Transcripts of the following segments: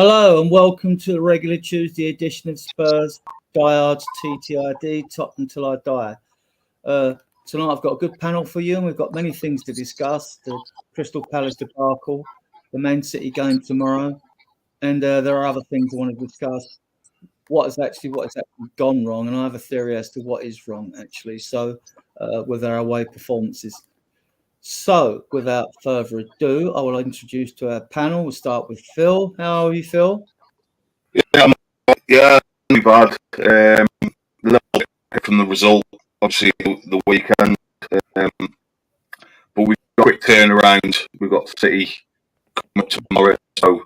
Hello and welcome to the regular Tuesday edition of Spurs Diehards TTID, Top Until I Die. Tonight I've got a good panel for you and we've got many things to discuss. The Crystal Palace debacle, the Man City game tomorrow, and there are other things I want to discuss. What has actually gone wrong, and I have a theory as to what is wrong actually. So with our away performances. So, without further ado, I will introduce to our panel. We'll start with Phil. How are you, Phil? Yeah, not bad. A little bit from the result, obviously, the weekend. But we've got a quick turnaround. We've got City coming up tomorrow. So,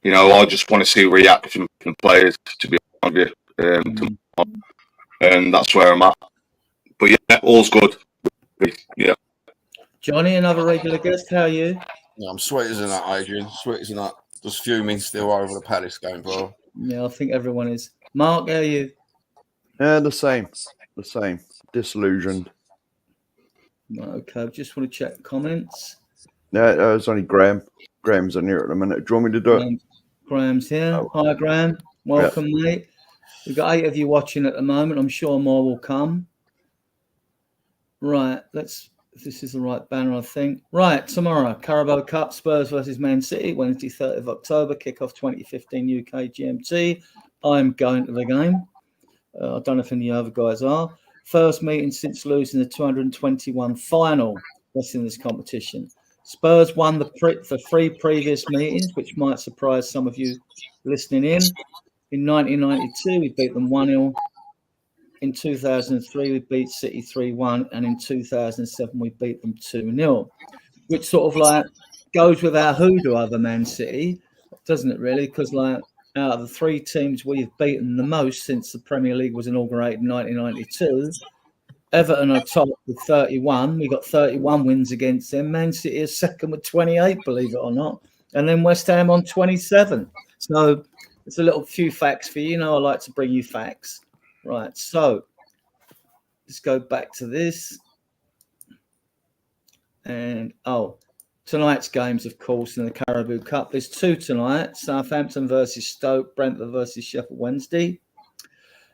I just want to see a reaction from players, to be honest with you, tomorrow. And that's where I'm at. But yeah, all's good. Yeah. Johnny, another regular guest. How are you? Yeah, I'm sweet as that, Adrian. Sweet as that. Just fuming still over the Palace game, bro. Yeah, I think everyone is. Mark, how are you? Yeah, the same. Disillusioned. Okay, just want to check comments. Yeah, it's only Graham. Graham's in here at the minute. Do you want me to do it? Graham's here. Hi, Graham. Welcome, mate. We've got 8 of you watching at the moment. I'm sure more will come. Right, if this is the right banner, I think. Right, tomorrow, Carabao Cup, Spurs versus Man City, Wednesday, 30th of October, kickoff 2015 UK GMT. I'm going to the game. I don't know if any other guys are. First meeting since losing the 221 final. That's in this competition. Spurs won the 3 previous meetings, which might surprise some of you listening in. In 1992, we beat them 1-0. In 2003, we beat City 3-1, and in 2007, we beat them 2-0, which sort of goes with our hoodoo over Man City, doesn't it really? Because out of the 3 teams we've beaten the most since the Premier League was inaugurated in 1992, Everton are top with 31. We got 31 wins against them. Man City is second with 28, believe it or not, and then West Ham on 27. So it's a few facts for you. I like to bring you facts. Right, so let's go back to this. And, tonight's games, of course, in the Carabao Cup. There's 2 tonight, Southampton versus Stoke, Brentford versus Sheffield Wednesday.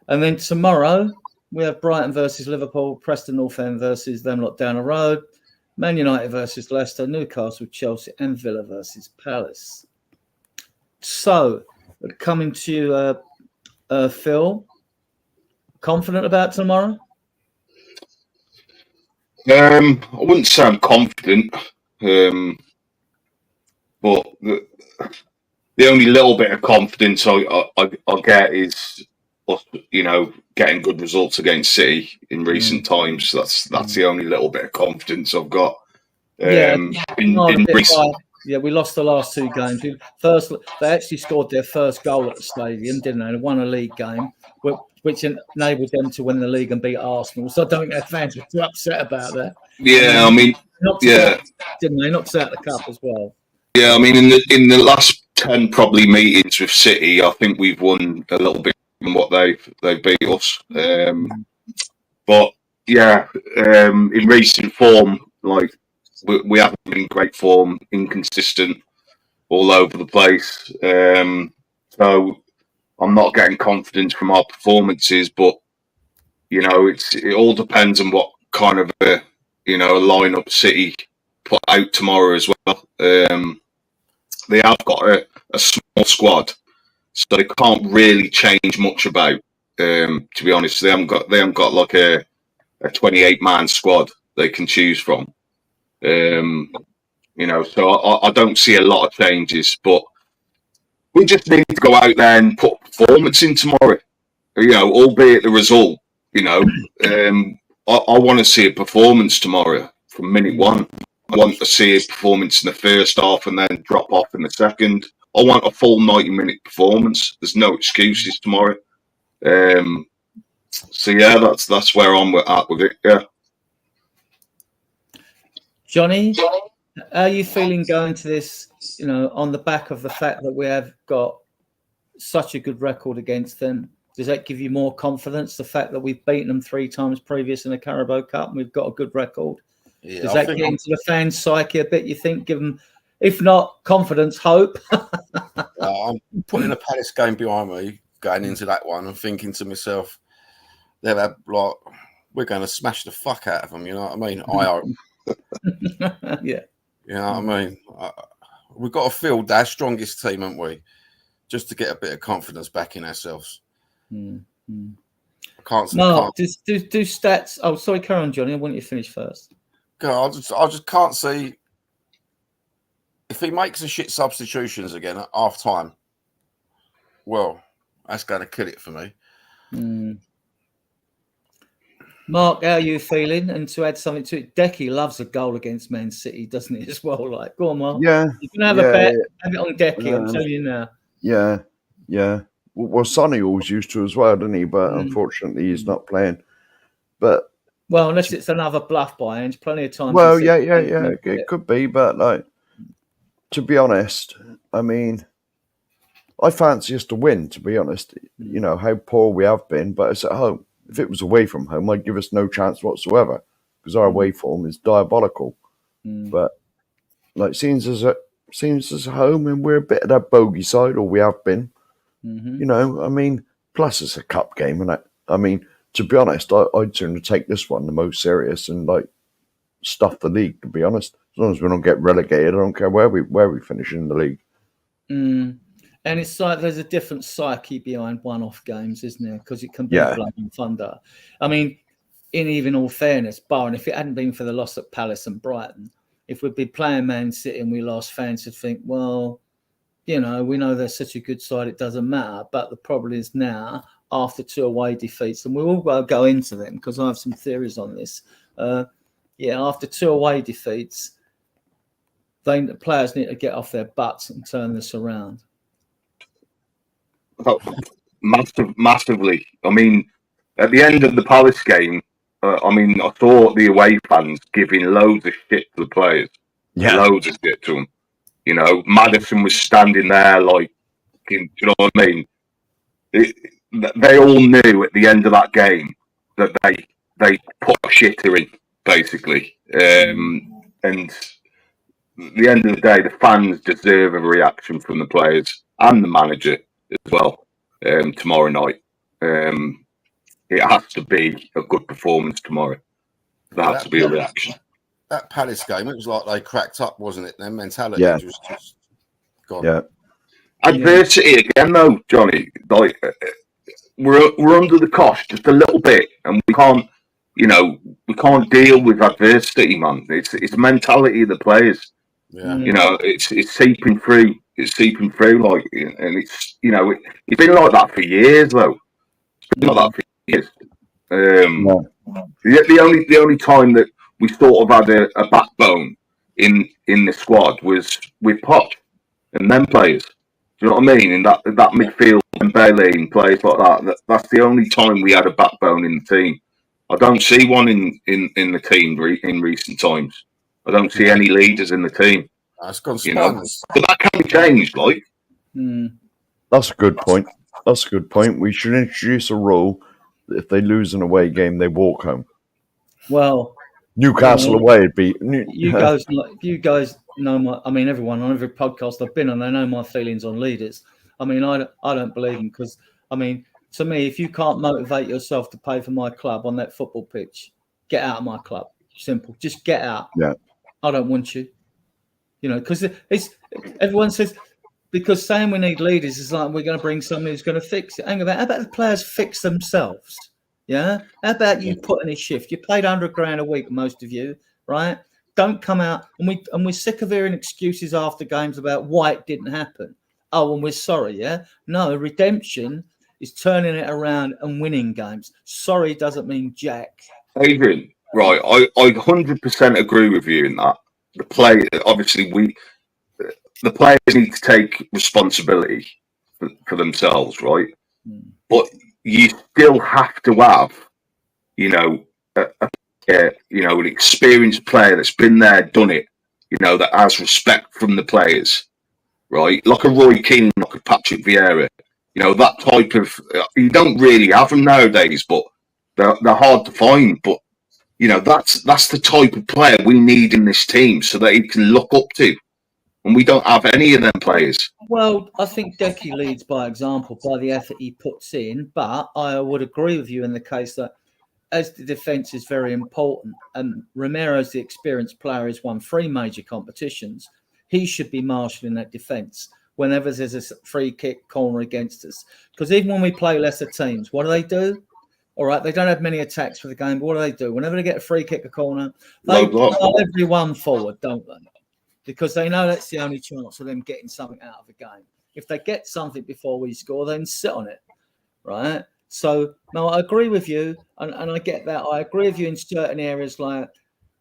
And then tomorrow, we have Brighton versus Liverpool, Preston North End versus them lot down the road, Man United versus Leicester, Newcastle, Chelsea, and Villa versus Palace. So, coming to you, Phil. Confident about tomorrow? I wouldn't say I'm confident, but the only little bit of confidence I get is us, getting good results against City in recent times. That's the only little bit of confidence I've got. We lost the last 2 games. They actually scored their first goal at the stadium, didn't they? They won a league game, which enabled them to win the league and beat Arsenal. So I don't think their fans were too upset about that. Yeah, didn't they? Knocked us out of the cup as well. Yeah, I mean, in the last 10 probably meetings with City, I think we've won a little bit from what they beat us. But yeah, in recent form, we haven't been in great form, inconsistent, all over the place. So I'm not getting confidence from our performances, but it all depends on what kind of a lineup City put out tomorrow as well. They have got a small squad, so they can't really change much about. To be honest, they haven't got like a 28-man squad they can choose from. So I don't see a lot of changes, but we just need to go out there and put performance in tomorrow. Albeit the result. I want to see a performance tomorrow from minute 1. I want to see a performance in the first half and then drop off in the second. I want a full 90-minute performance. There's no excuses tomorrow. So yeah, that's where I'm at with it. Yeah. Johnny, how are you feeling going to this? On the back of the fact that we have got such a good record against them, does that give you more confidence? The fact that we've beaten them 3 times previous in the Carabao Cup and we've got a good record. Yeah, does that get into the fans' psyche a bit? You think, give them, if not confidence, hope? I'm putting a Palace game behind me, going into that one, and thinking to myself, they've had we're going to smash the fuck out of them. You know what I mean? I hope. Yeah. You know what I mean? We've got to field our strongest team, haven't we? Just to get a bit of confidence back in ourselves. I can't. No, do stats. Oh, sorry, carry on, Johnny. I want you to finish first. God, I just can't see if he makes the shit substitutions again at half time. Well, that's going to kill it for me. Mark, how are you feeling? And to add something to it, Decky loves a goal against Man City, doesn't he, as well? Like, go on, Mark. Yeah. You can have a bet. Have it on Decky, I'm telling you now. Yeah. Well, Sonny always used to as well, didn't he? But unfortunately, he's not playing. But unless it's another bluff by Ange, plenty of times. Well, yeah. It could be, but like, to be honest, I mean, I fancy us to win. To be honest, you know how poor we have been, but it's at home. If it was away from home, I'd give us no chance whatsoever because our away form is diabolical. But like, seems as at home, and we're a bit of that bogey side, or we have been. You know, I mean, plus it's a cup game, and I mean, to be honest, I'd sooner take this one the most serious and like stuff the league. To be honest, as long as we don't get relegated, I don't care where we finish in the league. And it's like there's a different psyche behind one-off games, isn't there? Because it can be blood and thunder. I mean, in all fairness, barring if it hadn't been for the loss at Palace and Brighton, if we'd been playing Man City and we lost, fans would think, well, you know, we know they're such a good side, it doesn't matter. But the problem is now, after 2 away defeats, and we will go into them because I have some theories on this. After 2 away defeats, the players need to get off their butts and turn this around. Oh, massively. I mean, at the end of the Palace game, I saw the away fans giving loads of shit to the players. Loads of shit to them. You know, Maddison was standing there like, you know what I mean? They all knew at the end of that game that they put a shitter in, basically. And at the end of the day, the fans deserve a reaction from the players and the manager as well tomorrow night. It has to be a good performance tomorrow. There has to be a reaction. That Palace game, it was like they cracked up, wasn't it? Their mentality was just gone. Yeah. Adversity again, though, Johnny. Like we're under the cosh just a little bit, and we can't deal with adversity, man. It's the mentality of the players. Yeah. You know, it's seeping through. It's seeping through, like, and it's it's been like that for years, though. It's been like that for years. The only time that we sort of had a backbone in the squad was with Poch and them players. Do you know what I mean? In that midfield and Bailey and players like that. That's the only time we had a backbone in the team. I don't see one in the team in recent times. I don't see any leaders in the team. That's gone spineless. But that can be changed, like. That's a good point. We should introduce a rule that if they lose an away game, they walk home. Well, Newcastle away would be. You guys know everyone on every podcast I've been on, they know my feelings on leaders. I mean, I don't believe them because, I mean, to me, if you can't motivate yourself to pay for my club on that football pitch, get out of my club. Simple. Just get out. Yeah. I don't want you. You know, because everyone says, because saying we need leaders is like we're going to bring someone who's going to fix it. Hang about. How about the players fix themselves? Yeah. How about you put in a shift? You paid £100,000 a week, most of you, right? Don't come out and we're sick of hearing excuses after games about why it didn't happen. Oh, and we're sorry, yeah? No, redemption is turning it around and winning games. Sorry doesn't mean jack. Adrian, right, I 100% agree with you in that. The players need to take responsibility for themselves, right? But you still have to have, an experienced player that's been there, done it, that has respect from the players, right? Like a Roy Keane, like a Patrick Vieira, that type of. You don't really have them nowadays, but they're hard to find. But that's the type of player we need in this team, so that he can look up to, and we don't have any of them players. Well, I think Decky leads by example by the effort he puts in, but I would agree with you in the case that as the defence is very important, and Romero's the experienced player, has won 3 major competitions, he should be marshalling that defence whenever there's a free kick corner against us. Because even when we play lesser teams, what do? All right, they don't have many attacks for the game, but what do? Whenever they get a free kick, a corner, they pull everyone forward, don't they? Because they know that's the only chance of them getting something out of the game. If they get something before we score, then sit on it, right? So, no, I agree with you, and I get that. I agree with you in certain areas, like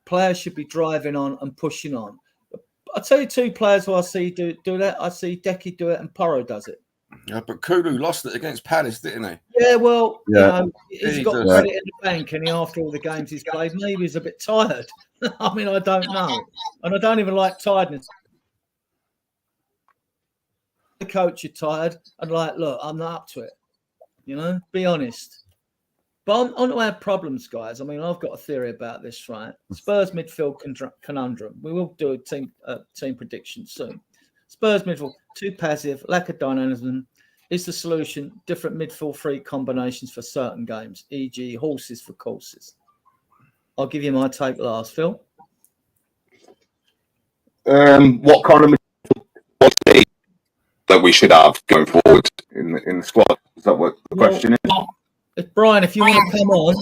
players should be driving on and pushing on. I'll tell you 2 players who I see do that. I see Decky do it and Porro does it. Yeah, but Kulu lost it against Palace, didn't he? Yeah, well, Yeah. you know, he's got credit in the bank, and after all the games he's played, maybe he's a bit tired. I mean, I don't know. And I don't even like tiredness. The coach are tired, and like, look, I'm not up to it. You know, be honest. But on to our problems, guys. I mean, I've got a theory about this, right? Spurs midfield conundrum. We will do a team prediction soon. Spurs midfield, too passive, lack of dynamism. Is the solution different midfield free combinations for certain games, e.g. horses for courses? I'll give you my take last, Phil. What kind of midfield that we should have going forward in the squad? Is that what the question is? If Brian, if you want to come on,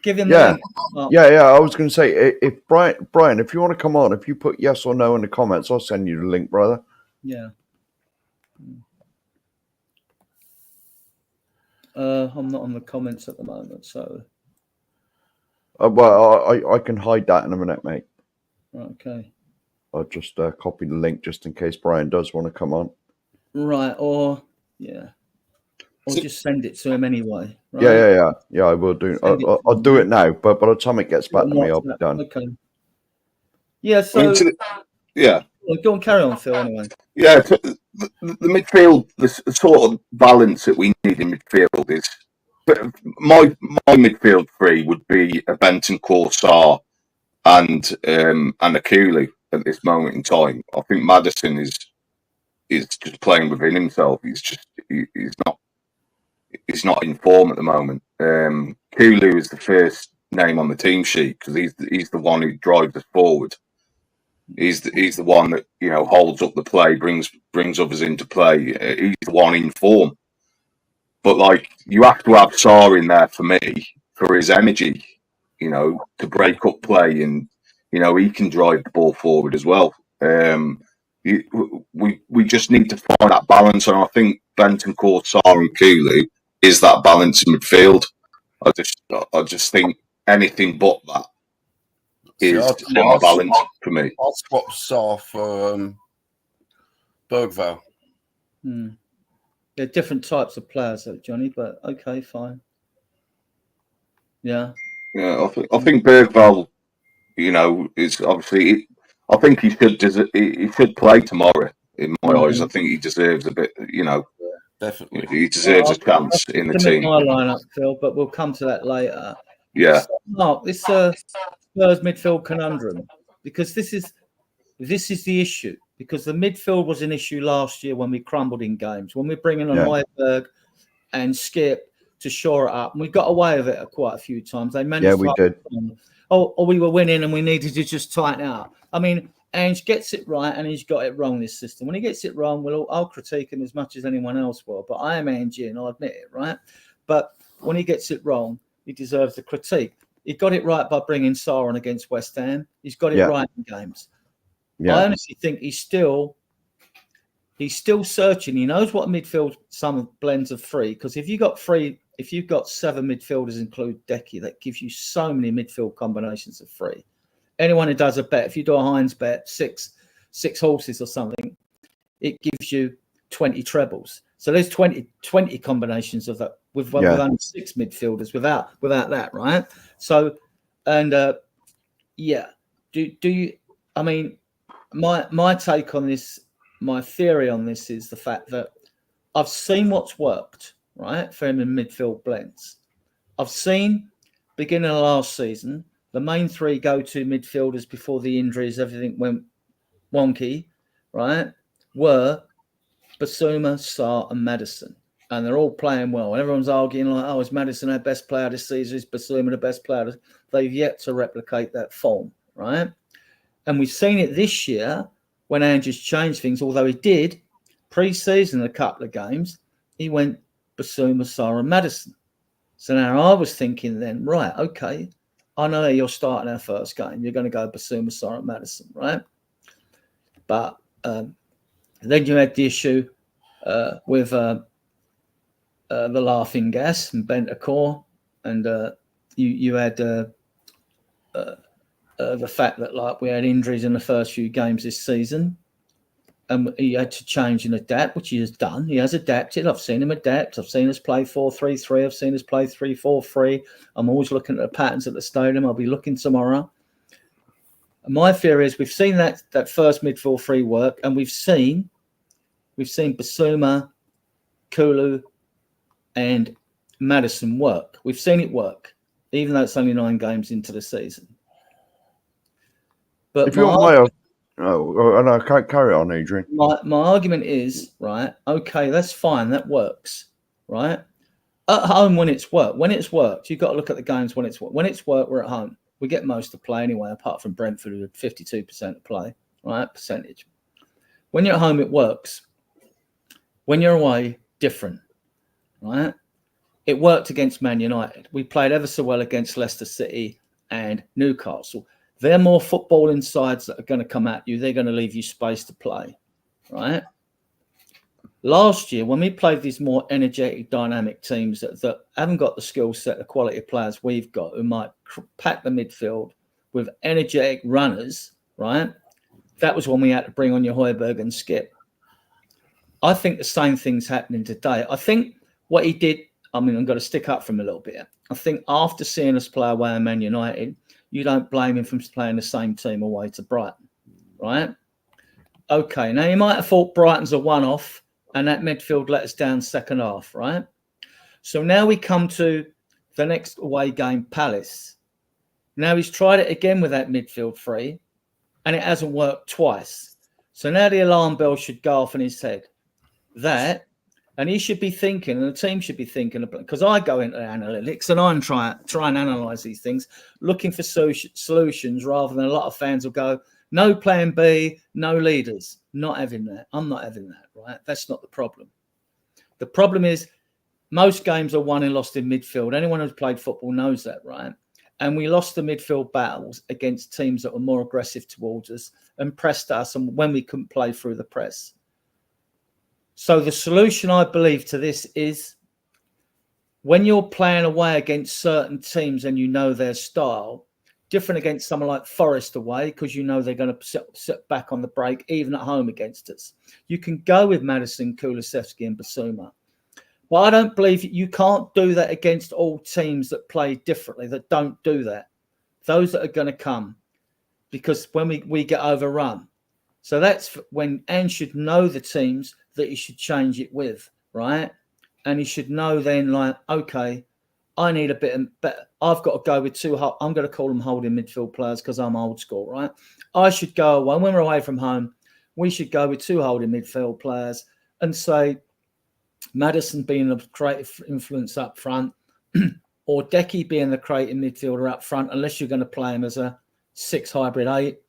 give him Yeah. the Yeah. I was going to say, if Brian, if you want to come on, if you put yes or no in the comments, I'll send you the link, brother. Yeah. I'm not on the comments at the moment, so. Well, I can hide that in a minute, mate. Okay. I'll just copy the link just in case Brian does want to come on. Right, or just send it to him anyway. Right? Yeah. I will do. I'll do it now, but by the time it gets back to me, I'll be done. Okay. Yeah. So. Yeah. Well, go on, carry on, Phil. Anyway. Yeah. The midfield, the sort of balance that we need in midfield is. My midfield 3 would be a Benton Corsar and a Cooley at this moment in time. I think Maddison is just playing within himself. He's not in form at the moment. Kulu is the first name on the team sheet because he's the one who drives us forward. He's the one that holds up the play, brings others into play. He's the one in form. But you have to have Sarr in there for me for his energy, to break up play, and he can drive the ball forward as well. We just need to find that balance, and I think Benton, Corsar, and Kulu is that balance in midfield. I just think anything but that is not a balance for me. I'll swap Sarr for Bergvall. They're different types of players, though, Johnny. But okay, fine. Yeah. Yeah, I think Bergvall, is obviously. I think he should play tomorrow. In my eyes, I think he deserves a bit. Definitely, he deserves a chance in the team. My lineup, Phil, but we'll come to that later. Yeah. Mark, this Spurs midfield conundrum, because this is the issue. Because the midfield was an issue last year when we crumbled in games. When we're bringing on Højbjerg and Skip to shore it up, and we got away with it quite a few times. They managed. Yeah, we did. Or we were winning and we needed to just tighten out. I mean, Ange gets it right and he's got it wrong, this system. When he gets it wrong, I'll critique him as much as anyone else will. But I am Ange and I'll admit it, right? But when he gets it wrong, he deserves the critique. He got it right by bringing Sarr on against West Ham. He's got it right in games. Yeah. I honestly think he's still searching. He knows what midfield some blends of 3. Because if you've got 7 midfielders, include Decky, that gives you so many midfield combinations of 3. Anyone who does a bet, if you do a Heinz bet, six horses or something, it gives you 20 trebles. So there's 20 combinations of that with only 6 midfielders without that, right? So, and do you? I mean, my take on this, my theory on this is the fact that I've seen what's worked, right, for him in midfield blends. I've seen beginning of last season the main 3 go-to midfielders before the injuries, everything went wonky, right, were Basuma, Sarr, and Maddison. And they're all playing well. And everyone's arguing like, oh, is Maddison our best player this season? Is Basuma the best player? They've yet to replicate that form, right? And we've seen it this year when Andrew's changed things, although he did pre-season a couple of games, he went Basuma, Sarr, and Maddison. So now I was thinking then, right, okay, I know you're starting our first game. You're going to go Basuma, Sarr, and Maddison, right? But then you had the issue with the laughing gas and Bentancur, and you had the fact that like we had injuries in the first few games this season, and he had to change and adapt, which he has done. He has adapted. I've seen him adapt. I've seen us play 4-3-3. I've seen us play 3-4-3. I'm always looking at the patterns at the stadium. I'll be looking tomorrow. And my theory is we've seen that first midfield three work, and we've seen Basuma, Kulu, and Maddison work. We've seen it work, even though it's only 9 games into the season. But if you want my and I can't carry on, Adrian. My argument is, right, okay, that's fine, that works, right? At home when it's worked, you've got to look at the games when it's worked. When it's worked, we're at home. We get most of play anyway, apart from Brentford, who had 52% of play, right, percentage. When you're at home, it works. When you're away, different, right? It worked against Man United. We played ever so well against Leicester City and Newcastle. They're more footballing sides that are going to come at you. They're going to leave you space to play, right? Last year, when we played these more energetic, dynamic teams that haven't got the skill set, the quality of players we've got, who might pack the midfield with energetic runners, right? That was when we had to bring on your Højbjerg and Skip. I think the same thing's happening today. I think what he did, I mean, I'm going to stick up for him a little bit. I think after seeing us play away at Man United, you don't blame him for playing the same team away to Brighton, right? Okay, now you might have thought Brighton's a one-off and that midfield let us down second half, right? So now we come to the next away game, Palace. Now he's tried it again with that midfield three and it hasn't worked twice. So now the alarm bell should go off in his head. And he should be thinking, and the team should be thinking, because I go into analytics and I try and analyse these things, looking for solutions rather than a lot of fans will go, no plan B, no leaders. Not having that. I'm not having that, right? That's not the problem. The problem is most games are won and lost in midfield. Anyone who's played football knows that, right? And we lost the midfield battles against teams that were more aggressive towards us and pressed us, and when we couldn't play through the press. So the solution, I believe, to this is when you're playing away against certain teams and you know their style, different against someone like Forest away because you know they're going to sit back on the break, even at home against us. You can go with Maddison, Kulusevski and Basuma. But I don't believe you can't do that against all teams that play differently, that don't do that. Those that are going to come, because when we get overrun. So that's when Ange should know the teams that he should change it with, right? And he should know then, like, okay, I need a bit better. I've got to go with two. I'm going to call them holding midfield players because I'm old school, right? I should go away. When we're away from home, we should go with 2 holding midfield players and say Maddison being the creative influence up front or Decky being the creative midfielder up front, unless you're going to play him as a 6 hybrid 8,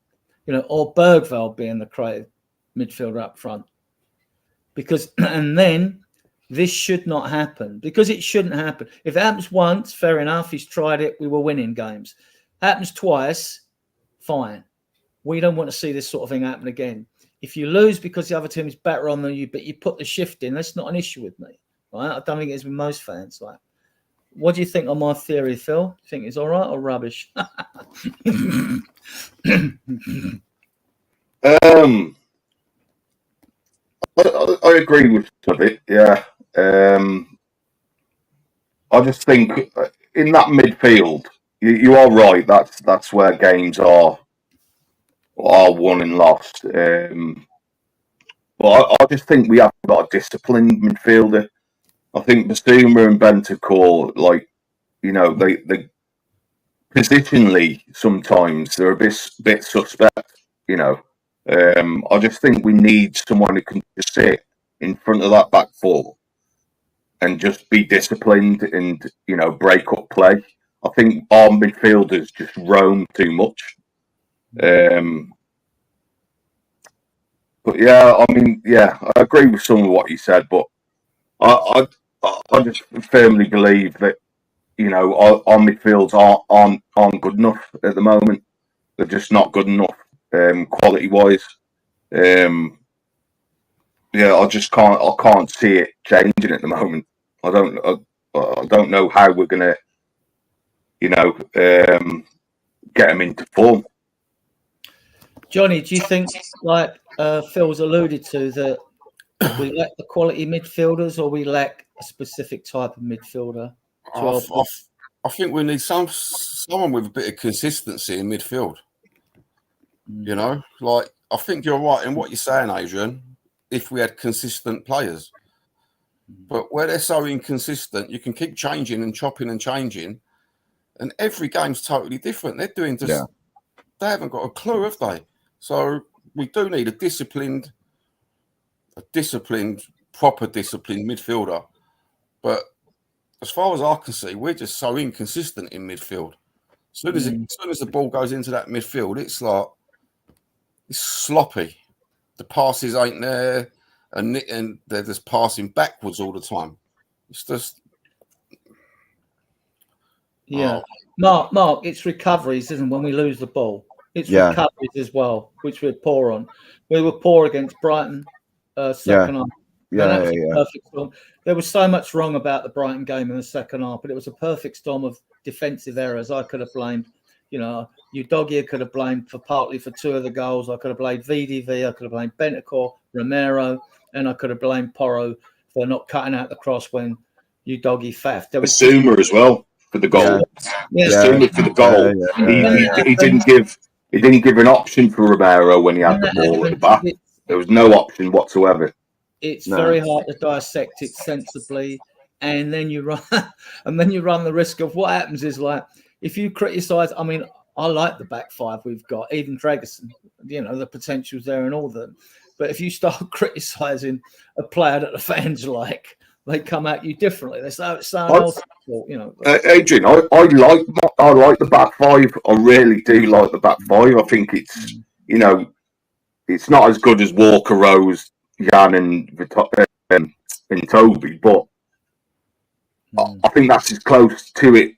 or Bergvall being the creative midfielder up front. Because, and then this should not happen, because it shouldn't happen. If it happens once, fair enough, he's tried it, we were winning games. Happens twice, fine. We don't want to see this sort of thing happen again. If you lose because the other team is better on than you, but you put the shift in, that's not an issue with me, right? I don't think it is with most fans. Like, what do you think on my theory, Phil? Do you think it's all right or rubbish? I agree with some of it, yeah. I just think in that midfield, you are right. That's where games are won and lost. But I just think we have got a disciplined midfielder. I think Basuma and Bentancur, they positionally sometimes they're a bit suspect, I just think we need someone who can just sit in front of that back four and just be disciplined and, you know, break up play. I think our midfielders just roam too much. But yeah, I mean, yeah, I agree with some of what you said, but I just firmly believe that, you know, our midfields aren't good enough at the moment. They're just not good enough, quality wise. Yeah, I can't see it changing at the moment. I don't know how we're gonna, you know, get them into form. Johnny, do you think, like Phil's alluded to, that we lack the quality midfielders, or we lack a specific type of midfielder? I think we need someone with a bit of consistency in midfield. You know, like, I think you're right in what you're saying, Adrian. If we had consistent players, but where they're so inconsistent, you can keep changing and chopping and changing, and every game's totally different. They're doing just they haven't got a clue, have they? So we do need a disciplined, proper disciplined midfielder. But as far as I can see, we're just so inconsistent in midfield. As soon as the ball goes into that midfield, it's like it's sloppy. The passes ain't there, and they're just passing backwards all the time. It's just Mark, it's recoveries, isn't it, when we lose the ball? It's recoveries as well, which we're poor on. We were poor against Brighton second half. Perfect storm. There was so much wrong about the Brighton game in the second half, but it was a perfect storm of defensive errors. I could have blamed, you know, Udogie could have blamed partly for two of the goals. I could have blamed VDV. I could have blamed Bentancur, Romero, and I could have blamed Porro for not cutting out the cross when Udogie faffed. There was Basuma as well for the goal. Basuma for the goal. He didn't give an option for Romero when he had the ball at the back. There was no option whatsoever. It's very hard to dissect it sensibly, and then you run the risk of what happens is, like, if you criticise. I mean, I like the back five we've got, even Dragerson. You know, the potential's there in all of them. But if you start criticising a player that the fans like, they come at you differently. They say it's someone else's fault, you know. Adrian, I like the back five. I really do like the back five. I think it's, you know, it's not as good as Walker, Rose, Jan, and Toby, but I think that's as close to it,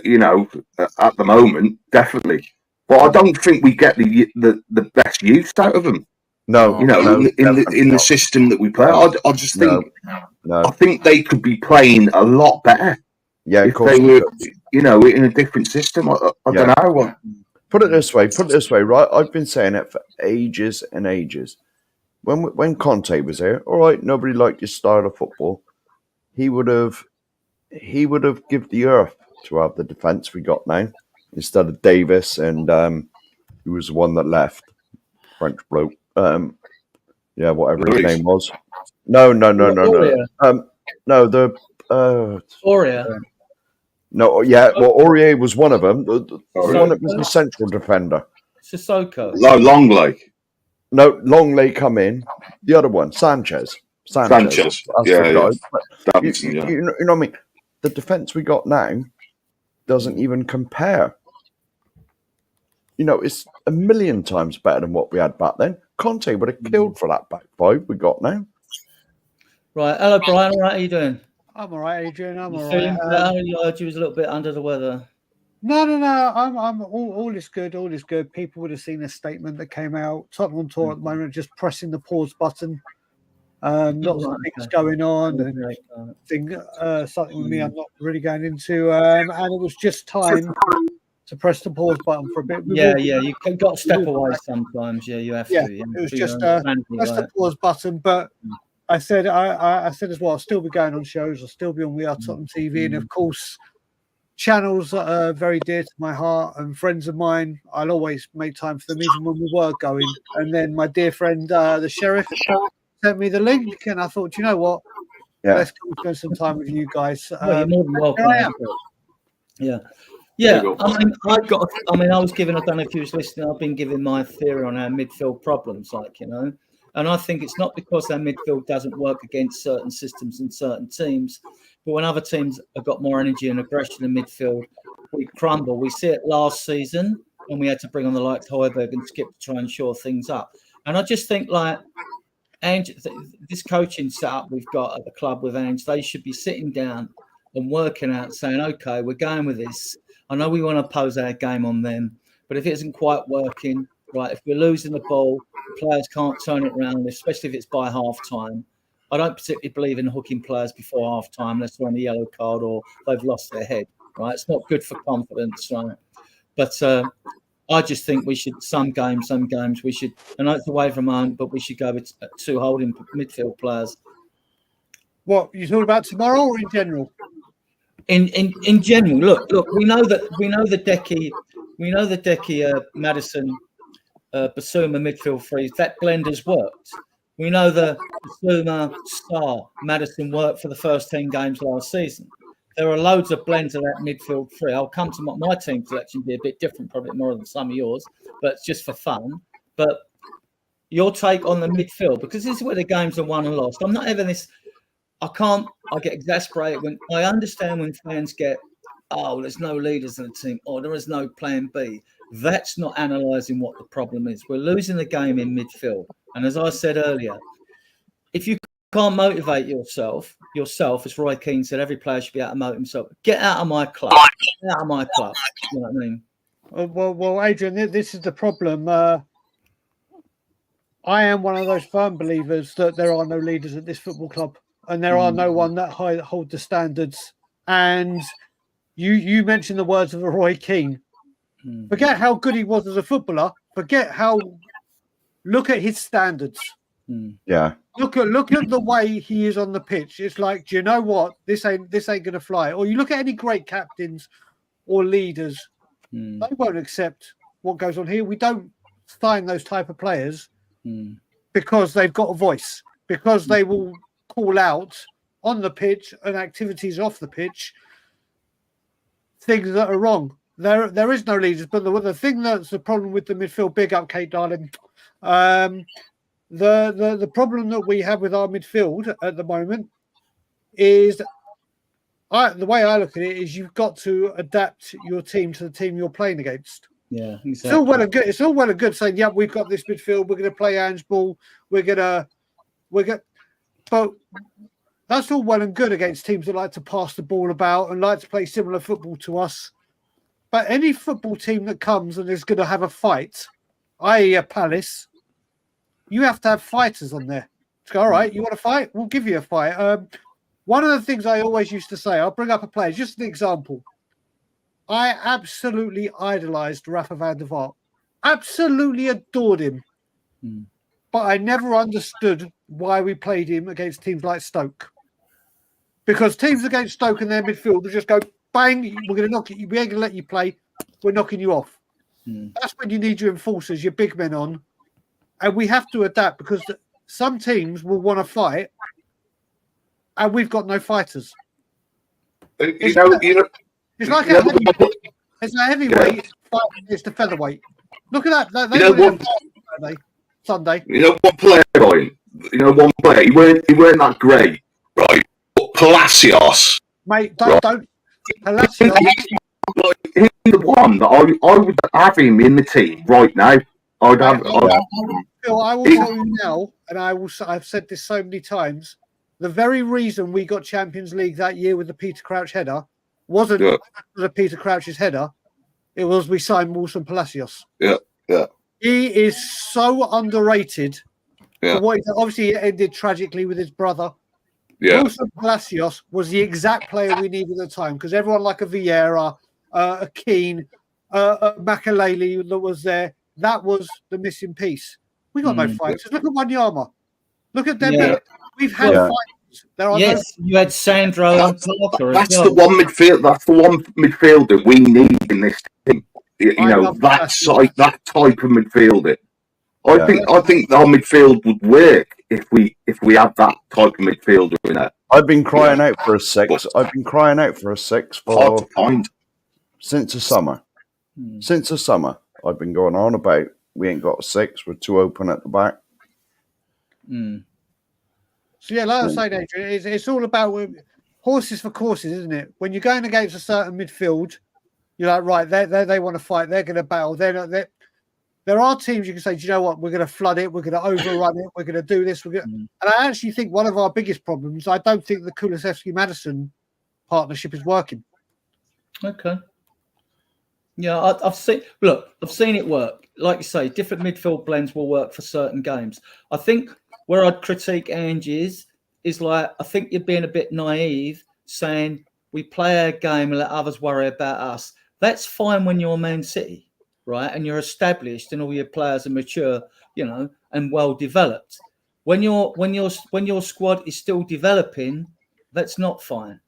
you know, at the moment, definitely. But I don't think we get the best use out of them. No, you know, in the system that we play, I just think I think they could be playing a lot better. Yeah, if they were, you know, in a different system. I don't know. Put it this way, right? I've been saying it for ages and ages. When Conte was here, all right, nobody liked his style of football. He would have given the earth to have the defence we got now instead of Davis and who was the one that left, French bloke. Whatever his name was. No. Aurier. No, yeah. Well, Aurier was one of them. The one that was the central defender. Sissoko. Longley. No, Longley come in. The other one, Sanchez. Sanchez. You know what I mean? The defence we got now doesn't even compare. You know, it's a million times better than what we had back then. Conte would have killed for that back five we got now. Right. Hello, Brian. All right, how are you doing? I'm all right, Adrian. I'm all right. I heard you was a little bit under the weather. No. I'm all is good. All is good. People would have seen a statement that came out. Tottenham on tour at the moment, just pressing the pause button. Lots of things going on, and something with me I'm not really going into. And it was just time to press the pause button for a bit. You got to step away sometimes. Yeah, you have to. Yeah, it was just press the pause button. But I said as well, I'll still be going on shows. I'll still be on We Are Tottenham TV, and of course, channels that are very dear to my heart and friends of mine. I'll always make time for them, even when we were going. And then my dear friend, the Sheriff, sent me the link, and I thought, you know what? Let's come spend some time with you guys. You're more than welcome. I am. Yeah. Yeah, There you go. I mean, I was giving. I don't know if you was listening. I've been giving my theory on our midfield problems, and I think it's not because our midfield doesn't work against certain systems and certain teams, but when other teams have got more energy and aggression in midfield, we crumble. We see it last season when we had to bring on the likes of Højbjerg and Skip to try and shore things up. And I just think Ange, this coaching setup we've got at the club with Ange, they should be sitting down and working out, saying, okay, we're going with this. I know we want to pose our game on them, but if it isn't quite working, right, if we're losing the ball, the players can't turn it around, especially if it's by half-time. I don't particularly believe in hooking players before half-time unless they're on a yellow card or they've lost their head, right? It's not good for confidence, right? But I just think we should, some games we should, and it's away from home, but we should go with 2 holding midfield players. What, you talking about tomorrow or in general? In general, look. We know the Decky, Madison, Basuma midfield threes. That blend has worked. We know the Basuma, Star, Madison worked for the first 10 games last season. There are loads of blends of that midfield three. I'll come to my team selection, be a bit different, probably more than some of yours, but it's just for fun. But your take on the midfield, because this is where the games are won and lost. I'm not having this. I get exasperated when I understand when fans get, oh, there's no leaders in the team, or there is no plan B. That's not analysing what the problem is. We're losing the game in midfield. And as I said earlier, if you can't motivate yourself, as Roy Keane said, every player should be able to motivate himself. Get out of my club. Get out of my club. You know what I mean? Well, Adrian, this is the problem. I am one of those firm believers that there are no leaders at this football club. And there are no one that hold the standards. And you mentioned the words of Roy Keane. Forget how good he was as a footballer. Look at his standards. Yeah. Look at the way he is on the pitch. It's like, do you know what? This ain't gonna fly. Or you look at any great captains or leaders, they won't accept what goes on here. We don't sign those type of players because they've got a voice, because they will call out on the pitch and activities off the pitch things that are wrong. There is no leaders, but the thing that's the problem with the midfield, big up Kate Darling, the problem that we have with our midfield at the moment is the way I look at it is you've got to adapt your team to the team you're playing against. Yeah, exactly. It's all well and good saying, yeah, we've got this midfield, we're going to play Ange ball, but that's all well and good against teams that like to pass the ball about and like to play similar football to us. But any football team that comes and is going to have a fight, i.e. a Palace, you have to have fighters on there. It's all right, you want to fight? We'll give you a fight. One of the things I always used to say, I'll bring up a player, just an example. I absolutely idolised Rafa van der Vaart. Absolutely adored him. But I never understood why we played him against teams like Stoke. Because teams against Stoke in their midfield will just go, bang, we're going to knock you. We ain't going to let you play. We're knocking you off. That's when you need your enforcers, your big men on. And we have to adapt because some teams will want to fight and we've got no fighters. It's like a heavyweight fighting against a featherweight. Look at that. They Sunday. You know one player, Ryan? One player. He weren't that great, right? But Palacios. Mate, don't. Palacios. He's the one that I would have him in the team right now. Phil, I will tell you now, and I've said this so many times, the very reason we got Champions League that year with the Peter Crouch header wasn't the Peter Crouch's header. It was we signed Wilson Palacios. Yeah. He is so underrated. Yeah. Obviously, it ended tragically with his brother. Yeah. Wilson Palacios was the exact player we needed at the time because everyone like a Vieira, a Keane, a Makalele that was there, that was the missing piece. We got no fighters. Look at Wanyama. Look at them. Yeah. We've had fighters. You had Sandro and Parker. That's the one midfield. That's the one midfielder we need in this team. That type of midfielder. I think our midfield would work if we had that type of midfielder in it. I've been crying out for a six. I've been crying out for a six for since the summer. Since the summer, I've been going on about we ain't got a 6. We're too open at the back. So yeah, like I was saying, Adrian, it's all about horses for courses, isn't it? When you're going against a certain midfield, you're like, right, they want to fight. They're going to battle. There are teams you can say, do you know what? We're going to flood it. We're going to overrun it. We're going to do this. And I actually think one of our biggest problems, I don't think the Kulusevski-Madison partnership is working. Okay. Yeah, I've seen it work. Like you say, different midfield blends will work for certain games. I think where I'd critique Ange is like, I think you're being a bit naive saying we play our game and let others worry about us. That's fine when you're Man City. Right, and you're established, and all your players are mature, and well developed. When your squad is still developing, that's not fine,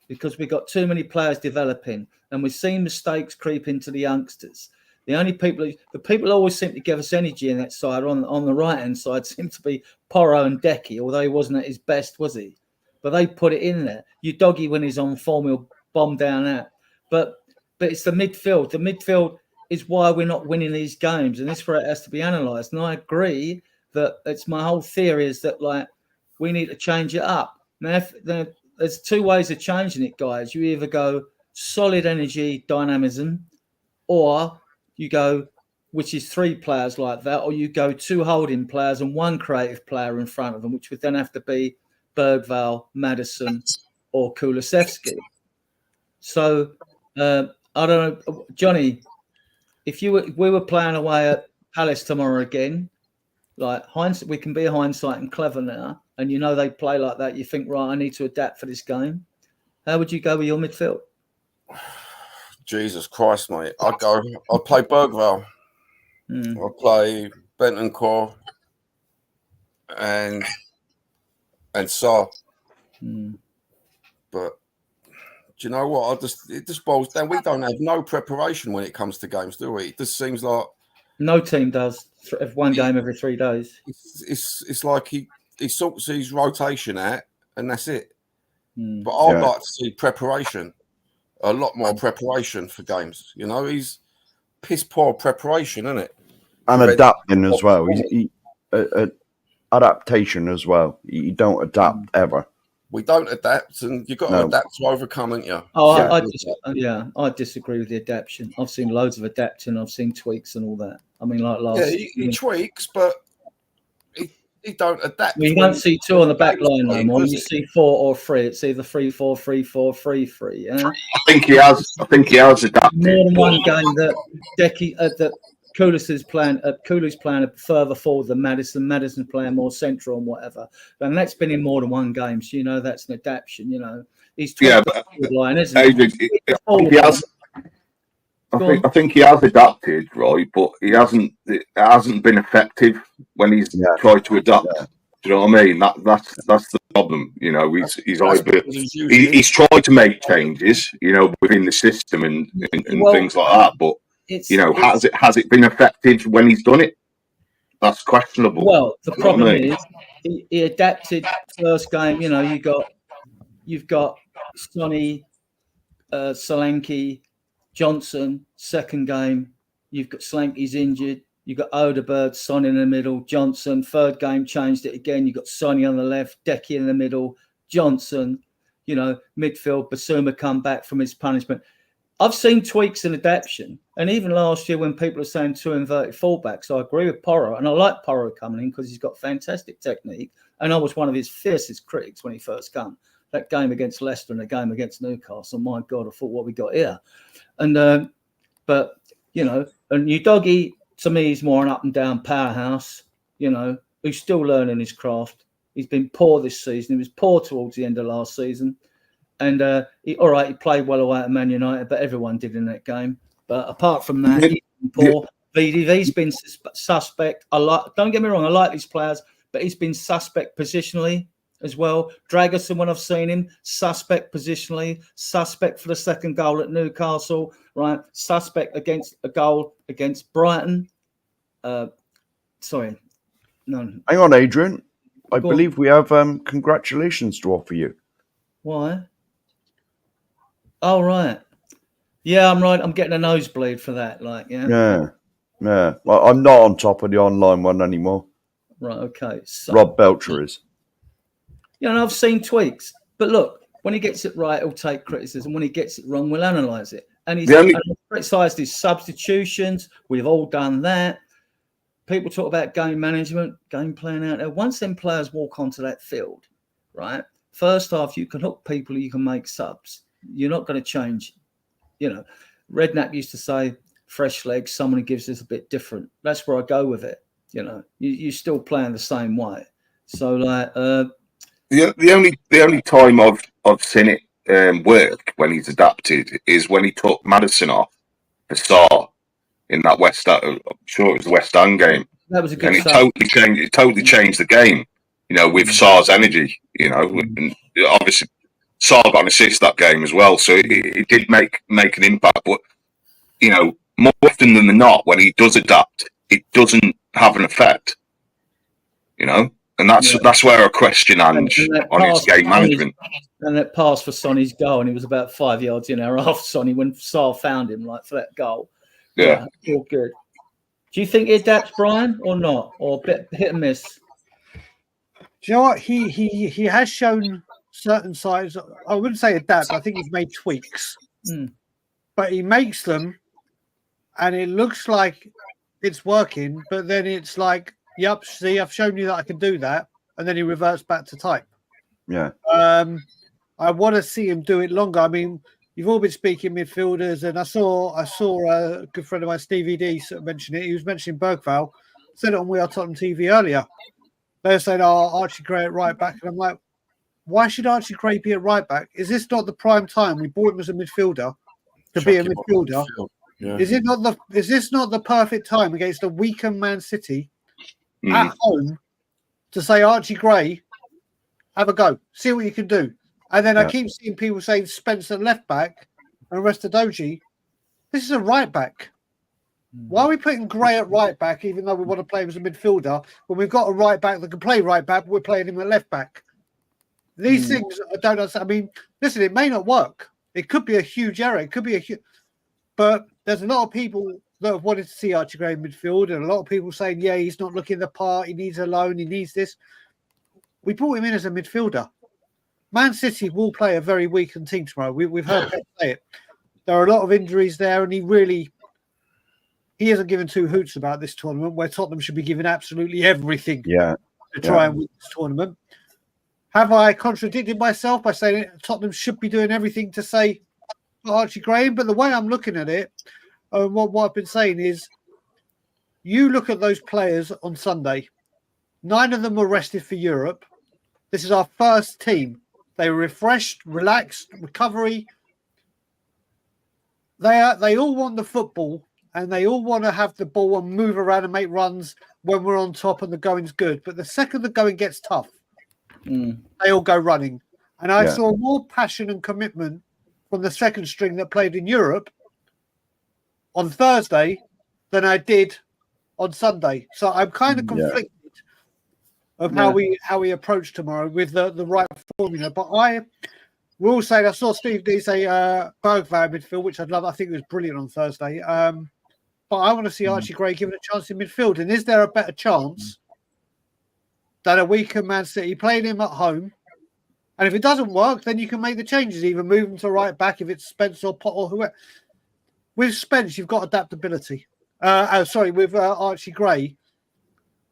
because we've got too many players developing, and we've seen mistakes creep into the youngsters. The people always seem to give us energy in that side on the right hand side seem to be Porro and Decky, although he wasn't at his best, was he? But they put it in there. You Doggy, when he's on form, he'll bomb down that. But it's the midfield. The midfield is why we're not winning these games, and this is where it has to be analysed. And I agree that it's my whole theory is that like we need to change it up. Now, there's two ways of changing it, guys. You either go solid energy, dynamism, or you go, which is 3 players like that, or you go 2 holding players and 1 creative player in front of them, which would then have to be Bergvall, Maddison, or Kulusevski. So I don't know, Johnny. If we were playing away at Palace tomorrow again, like we can be hindsight and clever now, and they play like that. You think, right, I need to adapt for this game. How would you go with your midfield? Jesus Christ, mate! I'd play Bergvall. I'll play Bentancur and Sarr. But do you know what? It just boils down. We don't have no preparation when it comes to games, do we? It just seems like no team does. One game every 3 days. It's like he sorts his rotation out, and that's it. But I'd like to see preparation, a lot more preparation for games. He's piss poor preparation, isn't it? And adapting as well. Adaptation as well. You don't adapt ever. We don't adapt, and you've got to adapt to overcome, haven't you? Oh, I disagree with the adaptation. I've seen loads of adapting. I've seen tweaks and all that. I mean, like last. Yeah, he tweaks, but he don't adapt. Well, you don't see 2 on the back line no more. You see 4 or 3. It's either 3-4, 3-4, 3-3. Yeah? I think he has adapted. More than one game that that Kulus's playing further forward than Maddison. Madison's playing more central and whatever. And that's been in more than one game. So that's an adaptation. He's line, isn't he? I think he has adapted, right? But it hasn't been effective when he's tried to adapt. Do you know what I mean? That's the problem. He's tried to make changes, within the system and things like that. But has it been effective when he's done it? That's questionable. Well, the problem is he adapted first game. You've got Sonny, Solanke, Johnson. Second game, you've got Solanke's injured. You've got Odegaard, Son in the middle, Johnson. Third game, changed it again. You've got Sonny on the left, Decky in the middle, Johnson. Midfield, Basuma come back from his punishment. I've seen tweaks and adaptation. And even last year when people are saying 2 inverted fullbacks, I agree with Porro. And I like Porro coming in because he's got fantastic technique. And I was one of his fiercest critics when he first came. That game against Leicester and the game against Newcastle, my God, I thought, what we got here. And, but, and Udogie, to me, is more an up and down powerhouse, who's still learning his craft. He's been poor this season. He was poor towards the end of last season. And he played well away at Man United, but everyone did in that game. But apart from that, he's been poor. VDV's been suspect. Don't get me wrong, I like these players, but he's been suspect positionally as well. Dragerson, when I've seen him, suspect positionally, suspect for the second goal at Newcastle, right? Suspect against a goal against Brighton. Sorry. No. Hang on, Adrian. I believe we have congratulations to offer you. Why? Oh, right. Yeah, I'm right. I'm getting a nosebleed for that. Like, Yeah. Well, I'm not on top of the online one anymore. Right. Okay. So, Rob Belcher is. I've seen tweaks, but look, when he gets it right, he'll take criticism. When he gets it wrong, we'll analyse it. And he's criticised his substitutions. We've all done that. People talk about game management, game plan out there. Once them players walk onto that field, right? First half, you can hook people, you can make subs. You're not going to change. Redknapp used to say, fresh legs, someone who gives us a bit different. That's where I go with it. You're still playing the same way. So, like, the only time I've seen it work when he's adapted is when he took Maddison off for Sarr in that I'm sure it was the West Ham game. That was a good. And it totally changed the game. With Sarr's energy. And obviously Sarr got an assist that game as well, so it did make an impact. But more often than not, when he does adapt, it doesn't have an effect. And that's where I question Ange on his game management. And that pass for Sonny's goal, and he was about 5 yards in our half Sonny when Sarr found him, like, for that goal. Yeah, all good. Do you think he adapts, Brian, or not, or bit hit and miss? Do you know what he has shown certain sides? I wouldn't say adapt. I think he's made tweaks, but he makes them, and it looks like it's working. But then it's like, yep, see, I've shown you that I can do that, and then he reverts back to type. Yeah. I want to see him do it longer. I mean, you've all been speaking midfielders, and I saw a good friend of mine, Stevie D, sort of mention it. He was mentioning Bergvall. Said it on We Are Tottenham TV earlier. They were saying, Archie Gray at right back. And I'm like, why should Archie Gray be at right back? Is this not the prime time? We bought him as a midfielder to be a midfielder. Yeah. Is this not the perfect time against a weaker Man City at home to say, Archie Gray, have a go, see what you can do? And then I keep seeing people saying Spencer left back and Restodoji. This is a right back. Why are we putting Gray at right back, even though we want to play him as a midfielder, when we've got a right back that can play right back, but we're playing him at left back? These things I don't understand. I mean, listen, it may not work. It could be a huge error. It could be but there's a lot of people that have wanted to see Archie Gray in midfield, and a lot of people saying, yeah, he's not looking the part. He needs a loan. He needs this. We brought him in as a midfielder. Man City will play a very weakened team tomorrow. We've heard Pep say it. There are a lot of injuries there, and he hasn't given two hoots about this tournament, where Tottenham should be giving absolutely everything to try and win this tournament. Have I contradicted myself by saying Tottenham should be doing everything to say Archie Graham? But the way I'm looking at it, what I've been saying is, you look at those players on Sunday. 9 of them were rested for Europe. This is our first team. They were refreshed, relaxed, recovery. They all want the football, and they all want to have the ball and move around and make runs when we're on top and the going's good. But the second the going gets tough, they all go running. And I saw more passion and commitment from the second string that played in Europe on Thursday than I did on Sunday. So I'm kind of conflicted of how we approach tomorrow with the right formula. But I will say, I saw Steve D say Bergvall midfield, which I'd love. I think it was brilliant on Thursday. But I want to see Archie Gray given a chance in midfield. And is there a better chance than a weaker Man City playing him at home? And if it doesn't work, then you can make the changes, either move him to right back if it's Spence or Pot or whoever. With Spence, you've got adaptability. With Archie Gray.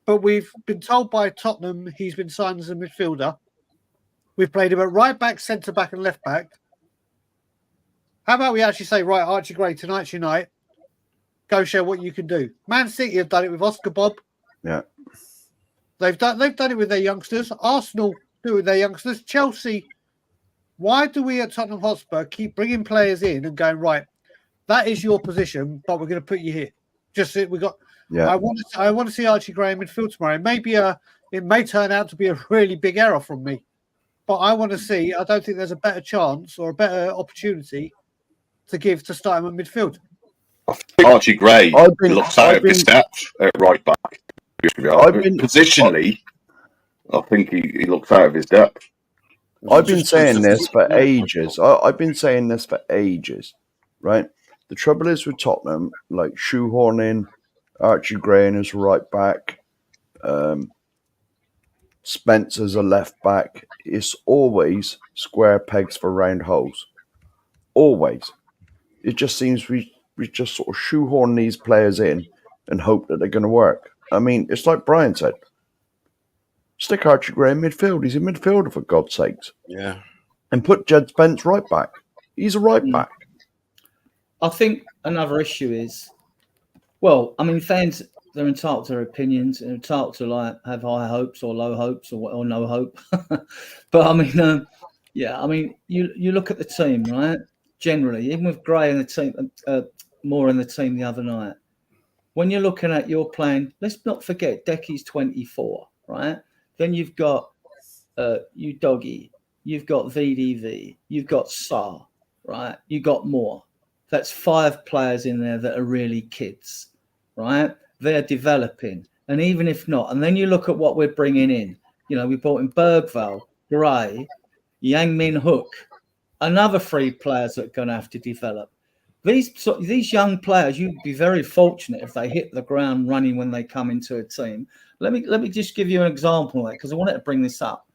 But we've been told by Tottenham he's been signed as a midfielder. We've played him at right back, centre back, and left back. How about we actually say, right, Archie Gray, tonight's your night. Go show what you can do. Man City have done it with Oscar Bob. Yeah, they've done it with their youngsters. Arsenal do it with their youngsters. Chelsea. Why do we at Tottenham Hotspur keep bringing players in and going, right, that is your position, but we're going to put you here? We got. Yeah. I want to see Archie Gray in midfield tomorrow. It may turn out to be a really big error from me, but I want to see. I don't think there's a better chance or a better opportunity to give to start him at midfield. I think Archie Gray looks out of his depth at right back. Positionally, I think he looks out of his depth. I've been saying this for ages. I've been saying this for ages, right? The trouble is with Tottenham, like shoehorning Archie Gray in as right back, Spencer's a left back. It's always square pegs for round holes. Always. It just seems we just sort of shoehorn these players in and hope that they're going to work. I mean, it's like Brian said. Stick Archie Gray in midfield. He's a midfielder, for God's sakes. Yeah. And put Jed Spence right back. He's a right back. I think another issue is, well, I mean, fans, they're entitled to their opinions and entitled to like have high hopes or low hopes or no hope. But I mean, yeah, I mean, you look at the team, right? Generally, even with Gray in the team, more in the team the other night. When you're looking at your playing, let's not forget Decky's 24, right? Then you've got you Doggy, you've got VDV, you've got Saar, right? You got more. That's 5 players in there that are really kids, right? They're developing. And even if not, and then you look at what we're bringing in. You know, we brought in Bergvall, Gray, Yang Min Hook, another 3 players that are going to have to develop. These young players, you'd be very fortunate if they hit the ground running when they come into a team. Let me just give you an example of that, because I wanted to bring this up.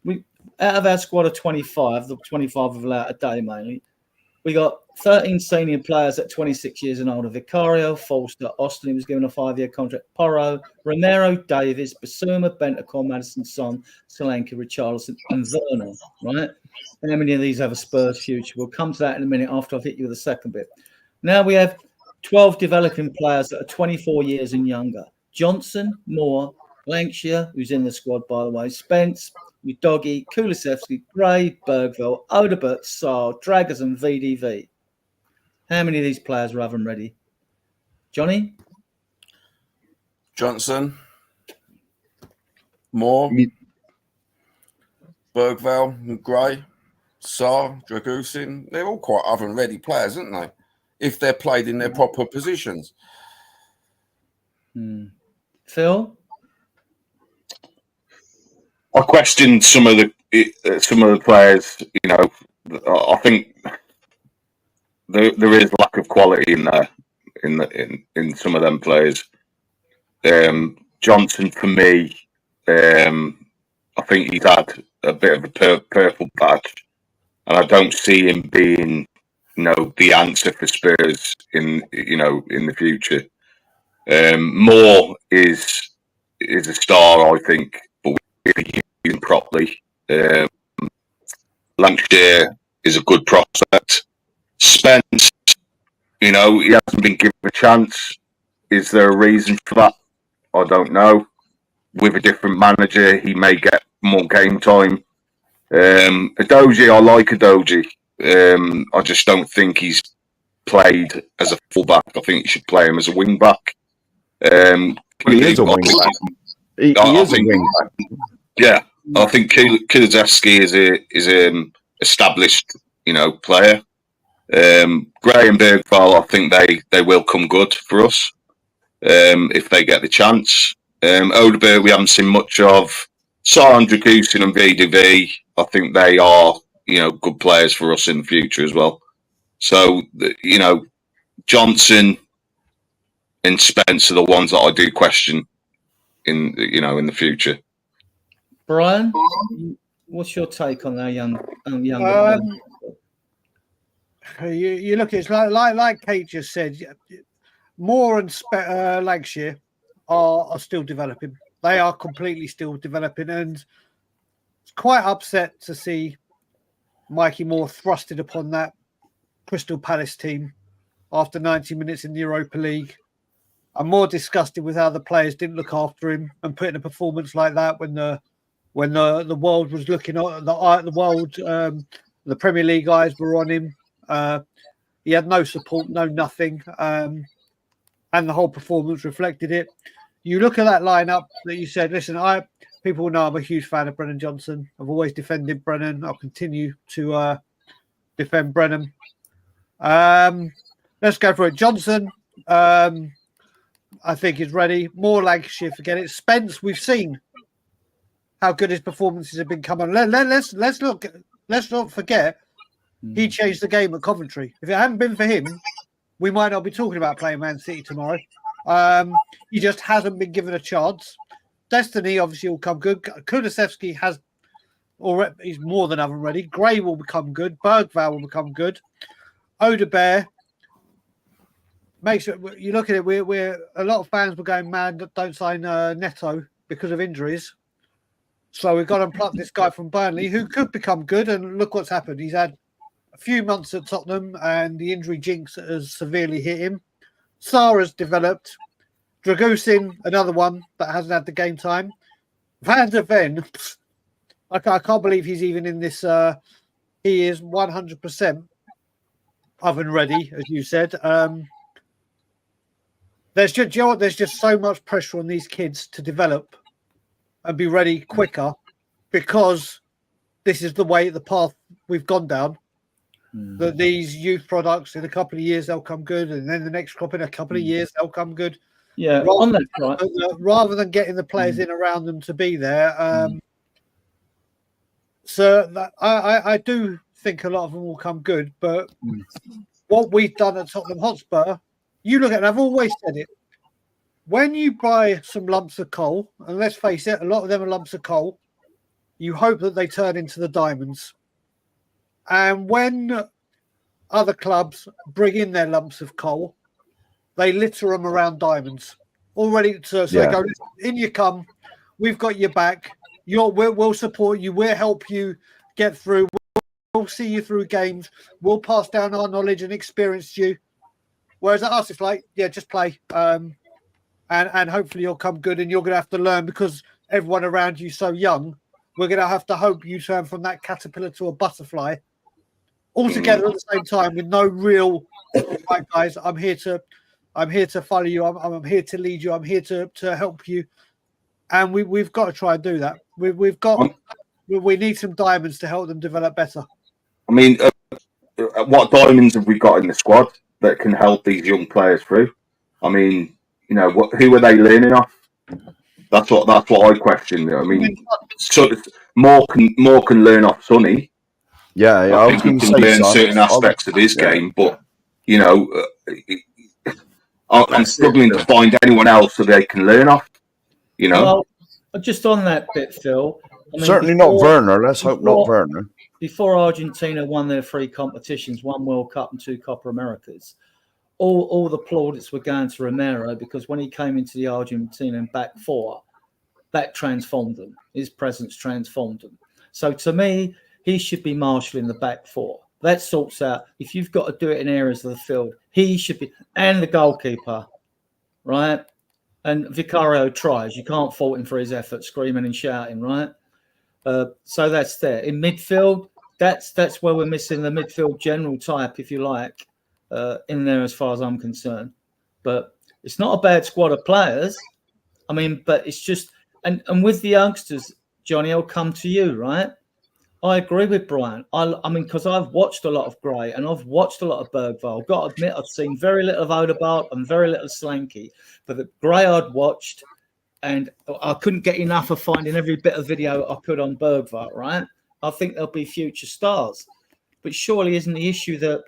We out of our squad of 25, the 25 we've allowed a day mainly, we got 13 senior players at 26 years and older. Vicario, Forster, Austin, he was given a 5-year contract. Porro, Romero, Davis, Basuma, Bentancur, Madison, Son, Solanke, Richarlison, and Werner, right? How many of these have a Spurs future? We'll come to that in a minute after I've hit you with the second bit. Now we have 12 developing players that are 24 years and younger. Johnson, Moore, Lancashire, who's in the squad, by the way, Spence, Udogi, Kulusevski, Gray, Bergvall, Odebert, Saar, Draggers, and VDV. How many of these players are oven ready? Johnny? Johnson, Moore, Bergvall, Gray, Saar, Dragusin. They're all quite oven ready players, aren't they? If they're played in their proper positions. Phil? I questioned some of the players. You know, I think there is lack of quality in there in some of them players. Johnson, for me, I think he's had a bit of a purple patch, and I don't see him being, the answer for Spurs in the future. Moore is a star, I think, but we use him properly. Lancashire is a good prospect. Spence, he hasn't been given a chance. Is there a reason for that? I don't know. With a different manager, he may get more game time. Adoji, I like Adoji. I just don't think he's played as a fullback. I think you should play him as a wing back. He is a wing back. He is a wing back. Yeah, I think Kulusevski is an established, player. Gray and Bergvall, I think they will come good for us if they get the chance. Odebert, we haven't seen much of. Saar, Dragusin and VDV, I think they are, good players for us in the future as well. So, Johnson and Spence are the ones that I do question in the future. Brian, what's your take on our young? You look, it's like Kate just said. Moore and Lancashire are still developing. They are completely still developing, and it's quite upset to see Mikey Moore thrusted upon that Crystal Palace team after 90 minutes in the Europa League. I'm more disgusted with how the players didn't look after him and put in a performance like that when the world was looking at the Premier League eyes were on him. He had no support, no nothing, and the whole performance reflected it. You look at that lineup that you said. Listen, people know I'm a huge fan of Brennan Johnson. I've always defended Brennan. I'll continue to defend Brennan. Let's go for it. Johnson, I think is ready. More Lancashire, forget it. Spence, we've seen how good his performances have been coming. Let's not forget he changed the game at Coventry. If it hadn't been for him, we might not be talking about playing Man City tomorrow. He just hasn't been given a chance. Destiny obviously will come good. Kulusevski has already, he's more than oven ready. Gray will become good. Bergvall will become good. Odegaard makes it. You look at it. We're a lot of fans were going mad that don't sign Neto because of injuries. So we've got to pluck this guy from Burnley who could become good. And look what's happened. He's had a few months at Tottenham and the injury jinx has severely hit him. Sarah's developed. Dragusin, another one that hasn't had the game time. Van der Ven, I can't believe he's even in this. He is 100% oven ready, as you said. There's just, you know what, there's just so much pressure on these kids to develop and be ready quicker because this is the path we've gone down. That these youth products in a couple of years they'll come good, and then the next crop in a couple of years they'll come good. Yeah, rather than getting the players in around them to be there. So that, I do think a lot of them will come good, but what we've done at Tottenham Hotspur, you look at it, I've always said it, when you buy some lumps of coal, and let's face it, a lot of them are lumps of coal, you hope that they turn into the diamonds. And when other clubs bring in their lumps of coal, they litter them around diamonds. Already, so they go, in you come, we've got your back, we'll support you, we'll help you get through, we'll see you through games, we'll pass down our knowledge and experience to you. Whereas at us, it's like, yeah, just play. And hopefully you'll come good and you're going to have to learn because everyone around you is so young. We're going to have to hope you turn from that caterpillar to a butterfly all together at the same time with no real, right, guys, I'm here to follow you. I'm here to lead you. I'm here to help you. And we've got to try and do that. We need some diamonds to help them develop better. I mean, what diamonds have we got in the squad that can help these young players through? I mean, you know, who are they learning off? That's what I question. I mean, so more can learn off Sonny. Yeah, I think he can learn certain aspects of his game, but you know, I'm struggling to find anyone else that they can learn off. You know, well, just on that bit, Phil. I mean, certainly not Werner. Let's hope not Werner. Before Argentina won their 3 competitions, 1 World Cup and 2 Copa Americas, all the plaudits were going to Romero because when he came into the Argentinian back 4, that transformed them. His presence transformed them. So to me, he should be marshalling the back 4. That sorts out, if you've got to do it in areas of the field, he should be, and the goalkeeper, right? And Vicario tries. You can't fault him for his effort, screaming and shouting, right? So that's there. In midfield, that's where we're missing the midfield general type, if you like, in there as far as I'm concerned. But it's not a bad squad of players. I mean, but it's just, and with the youngsters, Johnny, I'll come to you, right? I agree with Brian. I mean, because I've watched a lot of Gray and I've watched a lot of Bergvall. Got to admit, I've seen very little of Odegaard and very little Slanky. But the Gray I'd watched, and I couldn't get enough of finding every bit of video I could on Bergvall, right? I think they'll be future stars. But surely isn't the issue that,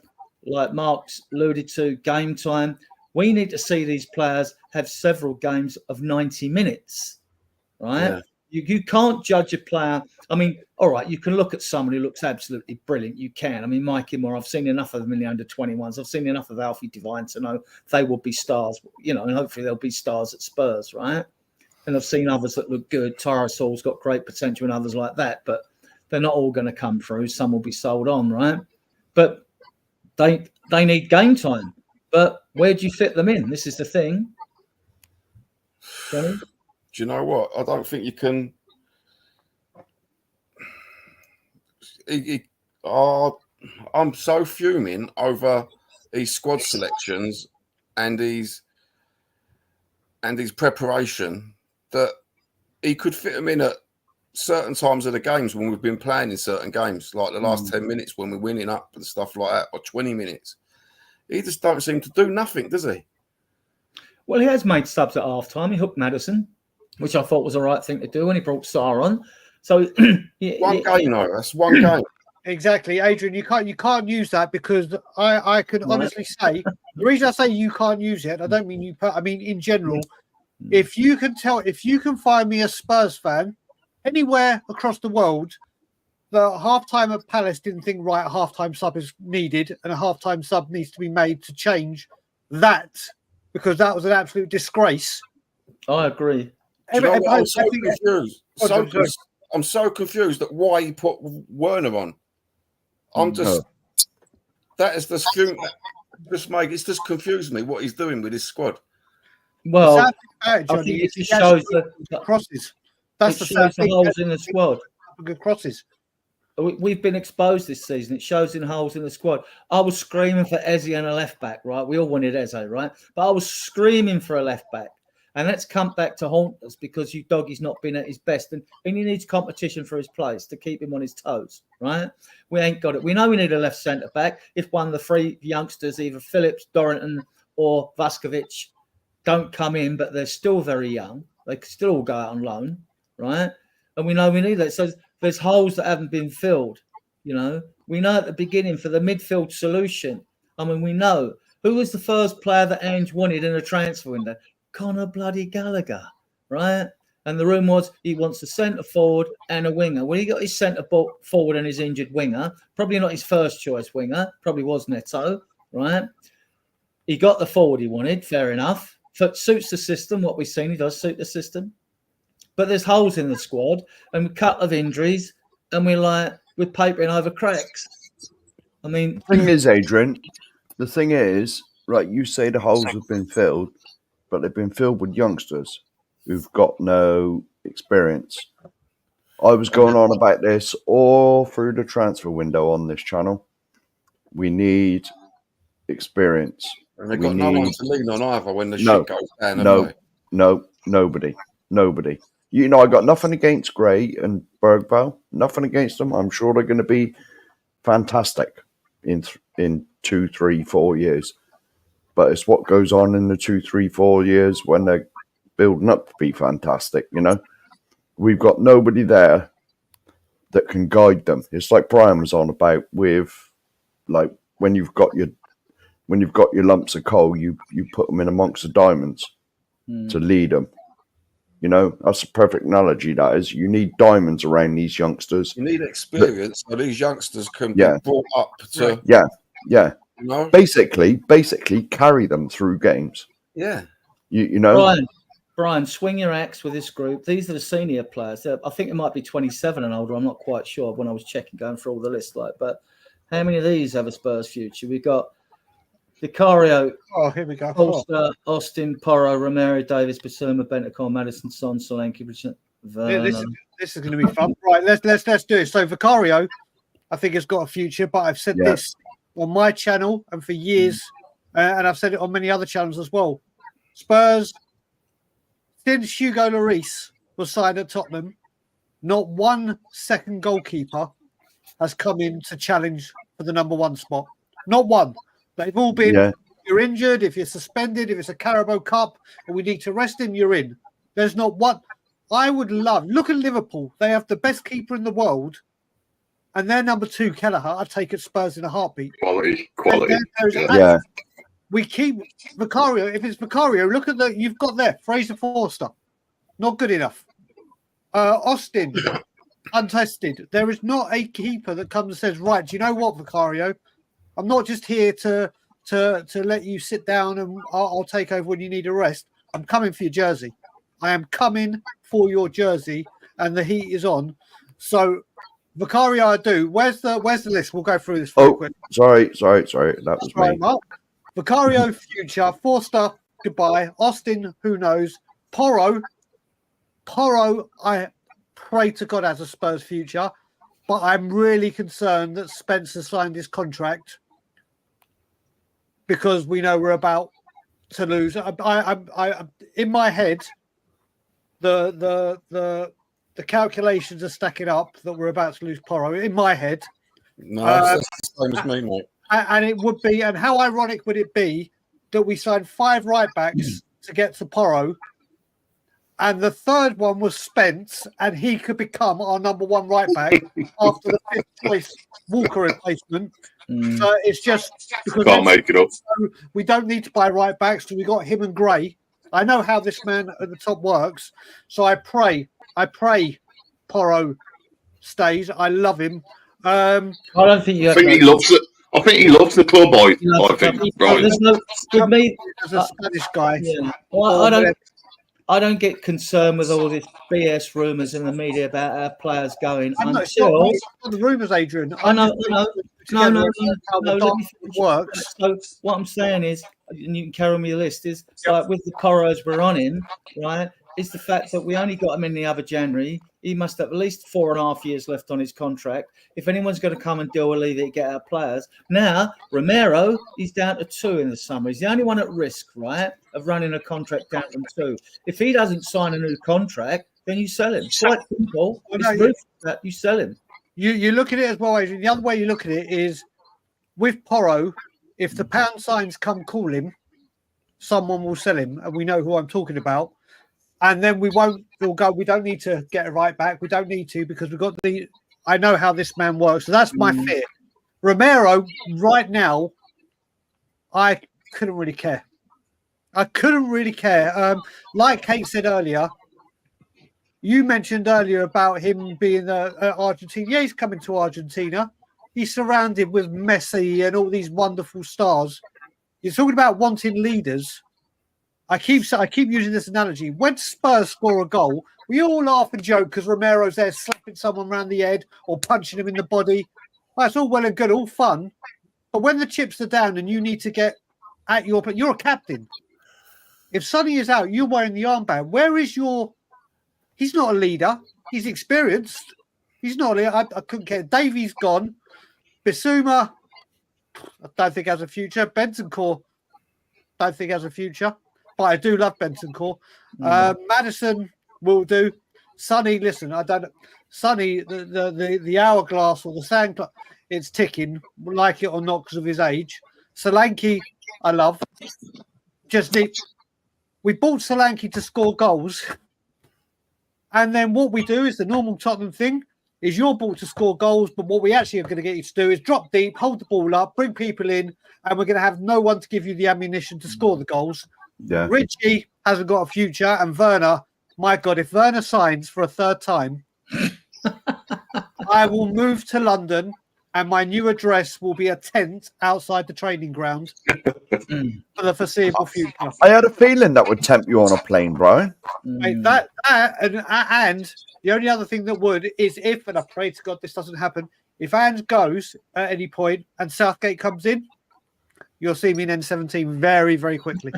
like Mark's alluded to, game time? We need to see these players have several games of 90 minutes, right? Yeah. You can't judge a player. I mean, all right, you can look at someone who looks absolutely brilliant. You can. I mean, Mikey Moore, I've seen enough of them in the under-21s. I've seen enough of Alfie Devine to know they will be stars, you know, and hopefully they'll be stars at Spurs, right? And I've seen others that look good. Tyrosol's got great potential and others like that, but they're not all going to come through. Some will be sold on, right? But they need game time. But where do you fit them in? This is the thing. Johnny? Do you know what? I don't think you can. I'm so fuming over his squad selections and his preparation that he could fit them in at certain times of the games when we've been playing in certain games, like the last 10 minutes when we're winning up and stuff like that, or 20 minutes. He just don't seem to do nothing, does he? Well, he has made subs at half-time. He hooked Maddison, which I thought was the right thing to do when he brought Sarr on. So one game, though. That's one game. Exactly, Adrian. You can't use that because I can honestly say the reason I say you can't use it. I don't mean you. I mean in general. If you can find me a Spurs fan anywhere across the world, the halftime at Palace didn't think right. A halftime sub is needed, and a halftime sub needs to be made to change that because that was an absolute disgrace. I agree. Do you know what? I'm so confused. I'm so confused at why he put Werner on. I'm just that is this thing. It's just confused me what he's doing with his squad. Well, I think it just shows the crosses. That's the holes in the squad. Good crosses. We've been exposed this season. It shows in holes in the squad. I was screaming for Eze and a left back, right? We all wanted Eze, right? But I was screaming for a left back. And that's come back to haunt us because Doggy's not been at his best. And he needs competition for his place to keep him on his toes, right? We ain't got it. We know we need a left centre-back. If one of the three youngsters, either Phillips, Dorrington or Vaskovic, don't come in, but they're still very young, they could still all go out on loan, right? And we know we need that. So there's holes that haven't been filled, you know. We know at the beginning for the midfield solution. I mean, we know. Who was the first player that Ange wanted in a transfer window? Conor bloody Gallagher, right? And the room was he wants a centre forward and a winger. Well, he got his centre forward and his injured winger. Probably not his first choice winger. Probably was Neto, right? He got the forward he wanted. Fair enough. It suits the system. What we've seen, he does suit the system. But there's holes in the squad and a couple of injuries, and we're papering over cracks. I mean, the thing is, Adrian, right? You say the holes have been filled, but they've been filled with youngsters who've got no experience. I was going on about this all through the transfer window on this channel. We need experience. And they've got no one to lean on either when the shit goes down. Nobody. You know, I got nothing against Gray and Bergvall. Nothing against them. I'm sure they're going to be fantastic in 2, 3, 4 years. But it's what goes on in the 2, 3, 4 years when they're building up to be fantastic. You know, we've got nobody there that can guide them. It's like Brian was on about with, like, when you've got your lumps of coal, you put them in amongst the diamonds to lead them. You know, that's a perfect analogy. That is, you need diamonds around these youngsters. You need experience, so these youngsters can be brought up to. Yeah. You know? Basically carry them through games. Yeah. You know. Brian, swing your axe with this group. These are the senior players. I think it might be 27 and older. I'm not quite sure when I was going through all the lists. But how many of these have a Spurs future? We've got Vicario. Oh, here we go. Polster, Austin, Porro, Romero, Davis, Basuma, Bentancur, Madison, Son, Solanke, this is going to be fun. Right, let's do it. So Vicario, I think has got a future, but I've said this on my channel and for years, and I've said it on many other channels as well. Spurs, since Hugo Lloris was signed at Tottenham, not one second goalkeeper has come in to challenge for the number one spot. Not one. They've all been, you're injured, if you're suspended, if it's a Carabao Cup, and we need to rest him, you're in. There's not one. I would look at Liverpool. They have the best keeper in the world, and their number two, Kelleher, I'd take at Spurs in a heartbeat. Quality. We keep Vicario. If it's Vicario, look at you've got there, Fraser Forster. Not good enough. Austin, untested. There is not a keeper that comes and says, right, do you know what, Vicario? I'm not just here to let you sit down and I'll take over when you need a rest. I'm coming for your jersey. I am coming for your jersey, and the heat is on. So, Vicario, I do. Where's the list? We'll go through this. Quick. Sorry. That was me. Mark. Vicario, future. Forster, goodbye. Austin, who knows? Porro, I pray to God has a Spurs future, but I'm really concerned that Spencer signed his contract because we know we're about to lose. I in my head, the calculations are stacking up that we're about to lose Porro. In my head, no, that's the same as me, mate. And it would be, and how ironic would it be that we signed 5 right backs to get to Porro, and the third one was Spence, and he could become our number one right back after the fifth choice Walker replacement. So it's just because Can't make it up. we don't need to buy right backs, so we got him and Gray. I know how this man at the top works, so I pray Porro stays. I love him. I don't think you. I think he loves it. I think he loves the club. I think. Right. There's no, with me, as a Spanish guy. Yeah. Well, I don't get concerned with all this BS rumours in the media about our players going until the rumours, Adrian. I know. No. It works. So what I'm saying is, and you can carry on your list, is like with the Porros we're on in, right? Is the fact that we only got him in the other January. He must have at least 4.5 years left on his contract. If anyone's going to come and deal with it, get our players. Now, Romero, he's down to 2 in the summer. He's the only one at risk, right, of running a contract down from 2. If he doesn't sign a new contract, then you sell him. Quite simple. You sell him. You look at it as well, Adrian. The other way you look at it is with Porro, if the pound signs come call him, someone will sell him. And we know who I'm talking about. And then we'll go, we don't need to get a right back. We don't need to because we've got I know how this man works. So that's my fear. Romero, right now, I couldn't really care. Like Kate said earlier, you mentioned earlier about him being Argentina. Yeah, he's coming to Argentina. He's surrounded with Messi and all these wonderful stars. You're talking about wanting leaders. I keep using this analogy. When Spurs score a goal, we all laugh and joke because Romero's there slapping someone around the head or punching him in the body. That's all well and good, all fun. But when the chips are down and you need to get at you're a captain. If Sonny is out, you're wearing the armband. Where is your... He's not a leader. He's experienced. He's not a leader. I couldn't care. Davies gone. Bissouma, I don't think has a future. Bentancur, don't think has a future. But I do love Bentancur. Madison will do. Sonny, listen, I don't. Sonny, the hourglass or the sand clock, it's ticking, like it or not, because of his age. Solanke, I love. We bought Solanke to score goals, and then what we do is the normal Tottenham thing. Is you're bought to score goals, but what we actually are going to get you to do is drop deep, hold the ball up, bring people in, and we're going to have no one to give you the ammunition to score the goals. Yeah. Richie hasn't got a future, and Werner, my God, if Werner signs for a third time, I will move to London, and my new address will be a tent outside the training ground for the foreseeable future. I had a feeling that would tempt you on a plane, Brian. And the only other thing that would is if, and I pray to God this doesn't happen, if Ange goes at any point and Southgate comes in, you'll see me in N17 very, very quickly.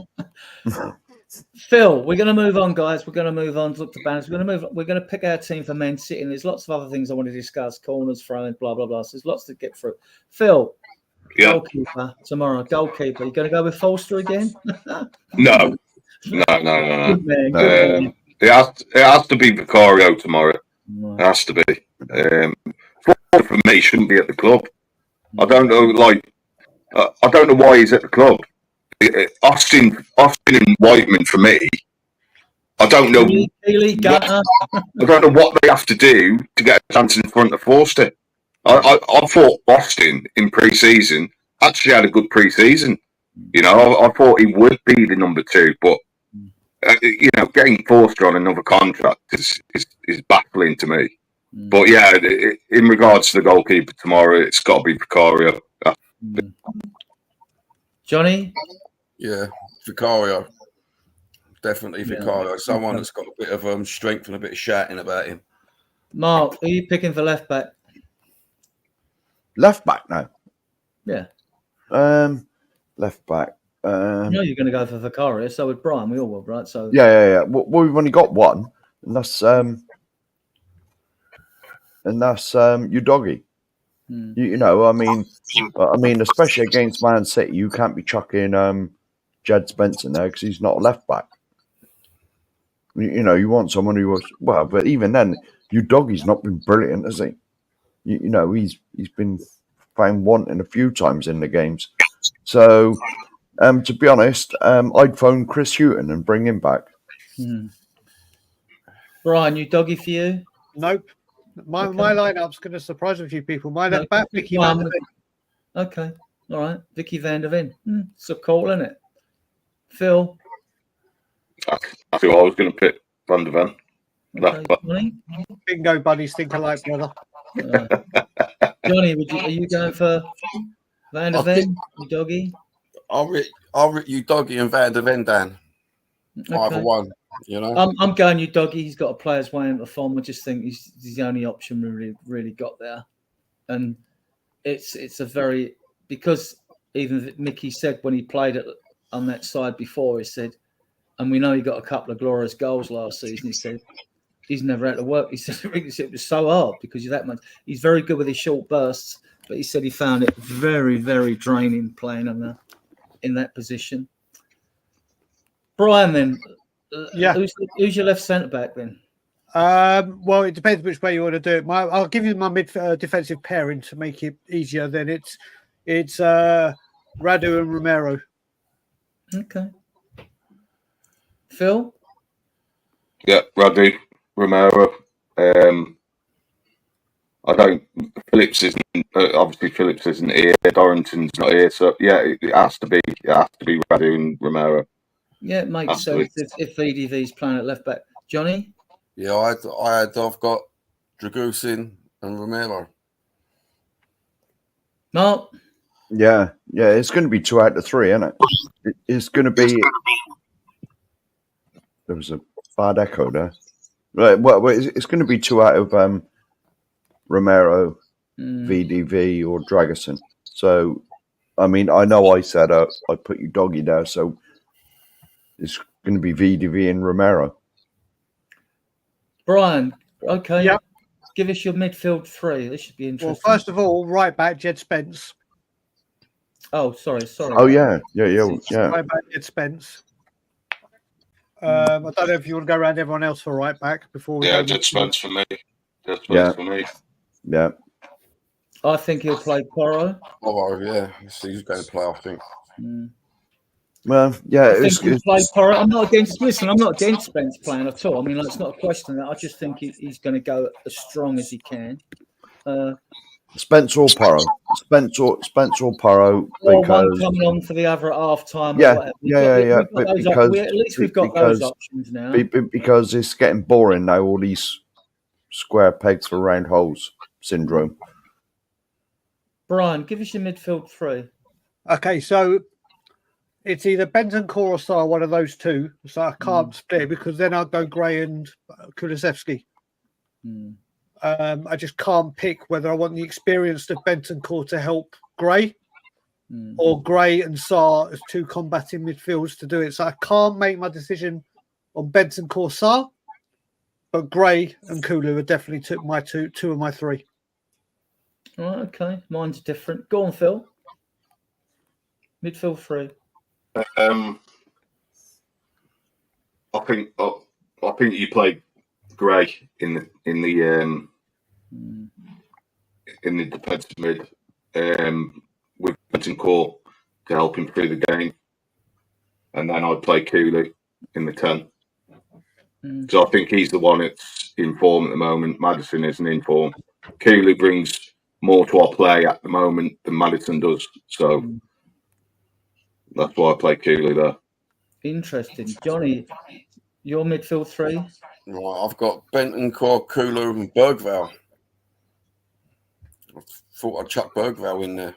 Phil, we're going to move on, guys. We're going to move on to look to banners. We're going to pick our team for Men City. And there's lots of other things I want to discuss. Corners, throwing, blah, blah, blah. So there's lots to get through. Phil, goalkeeper tomorrow. Goalkeeper. You going to go with Forster again? No. Good man. It has to be Vicario tomorrow. Right. It has to be. For me, shouldn't be at the club. I don't know. I don't know why he's at the club. Austin and Whiteman for me. I don't know. I don't know what they have to do to get a chance in front of Forster. I thought Austin in pre-season actually had a good pre-season. You know, I thought he would be the number 2, but getting Forster on another contract is baffling to me. But yeah, in regards to the goalkeeper tomorrow, it's got to be Vicario. Johnny? Yeah, Vicario. Definitely Vicario. Someone that's got a bit of strength and a bit of shouting about him. Mark, who are you picking for left back? Left back now? Yeah. Left back. You're going to go for Vicario, so with Brian, we all will, right? So yeah. Well, we've only got one, and that's your doggy. You know, I mean, especially against Man City, you can't be chucking Jed Spence in there because he's not a left back. You know, you want someone who was but even then, your doggy's not been brilliant, has he? You know, he's been found wanting a few times in the games. So, to be honest, I'd phone Chris Hughton and bring him back. Brian, you doggy for you? Nope. My Okay. lineup's going to surprise a few people. My left back, Vicky Well, Van der Ven. Okay. All right. Vicky Van der Ven. It's a call, isn't it? Phil? I thought I was going to pick Van der Ven. Okay. Johnny? Bingo buddies think alike, brother. Johnny, are you going for Van der Ven? You doggy? I'll rip you doggy and Van der Ven, Dan. Okay. Either one, you know. I'm going you doggy. He's got to play his way into form. I just think he's the only option we really got there, and it's a very, because even Mickey said when he played on that side before, he said, and we know he got a couple of glorious goals last season. He said he's never had to work. He said it was so hard because of that much. He's very good with his short bursts, but he said he found it very, very draining playing in that position. Brian, then, who's your left centre back then? Well, it depends which way you want to do it. I'll give you my defensive pairing to make it easier. Then it's Radu and Romero. Okay. Phil? Yeah, Radu, Romero. Phillips isn't obviously Phillips isn't here. Dorrington's not here, so yeah, it has to be Radu and Romero. Yeah, it makes sense if VDV's playing at left back. Johnny? Yeah, I've got Dragusin and Romero. Mark? Yeah, it's going to be 2 out of 3, isn't it? It's going to be. There was a bad echo there. Right, well, it's going to be 2 out of Romero, VDV, or Dragusin. So, I mean, I know I said I put you doggy there, so it's going to be VDV and Romero. Brian, okay. Yep. Give us your midfield 3. This should be interesting. Well, first of all, right back, Jed Spence. Oh, sorry. Oh, yeah. Right back, Jed Spence. I don't know if you want to go around everyone else for right back before we go. Jed Spence for me. For me. Yeah. I think he'll play Porro. Oh, yeah. He's going to play, I think. Well, yeah. I think he'll play Porro. I'm not against Spence playing at all. I mean, it's not a question of that. I just think he's going to go as strong as he can. Spence or Porro. Spence or Porro, or because one coming on for the other at half time. Yeah. Because at least we've got those options now. Because it's getting boring now. All these square pegs for round holes syndrome. Brian, give us your midfield 3. Okay, so it's either Bentancur or Sarr, one of those two. So I can't split because then I'll go Gray and Kulusevski. I just can't pick whether I want the experience of Bentancur to help Gray or Gray and Sarr as 2 combating midfields to do it. So I can't make my decision on Bentancur Sarr, but Gray and Kulu are definitely two of my 3. All right, okay. Mine's different. Go on, Phil. Midfield 3. I think you play Gray in the defensive mid with Bentancur to help him through the game, and then I'd play Kulu in the 10. So I think he's the one that's in form at the moment. Maddison isn't in form. Kulu brings more to our play at the moment than Maddison does, so that's why I play Kulu there. Interesting. Johnny, your midfield 3? Right, I've got Bentancur, Kulu, and Bergvall. I thought I'd chuck Bergvall in there.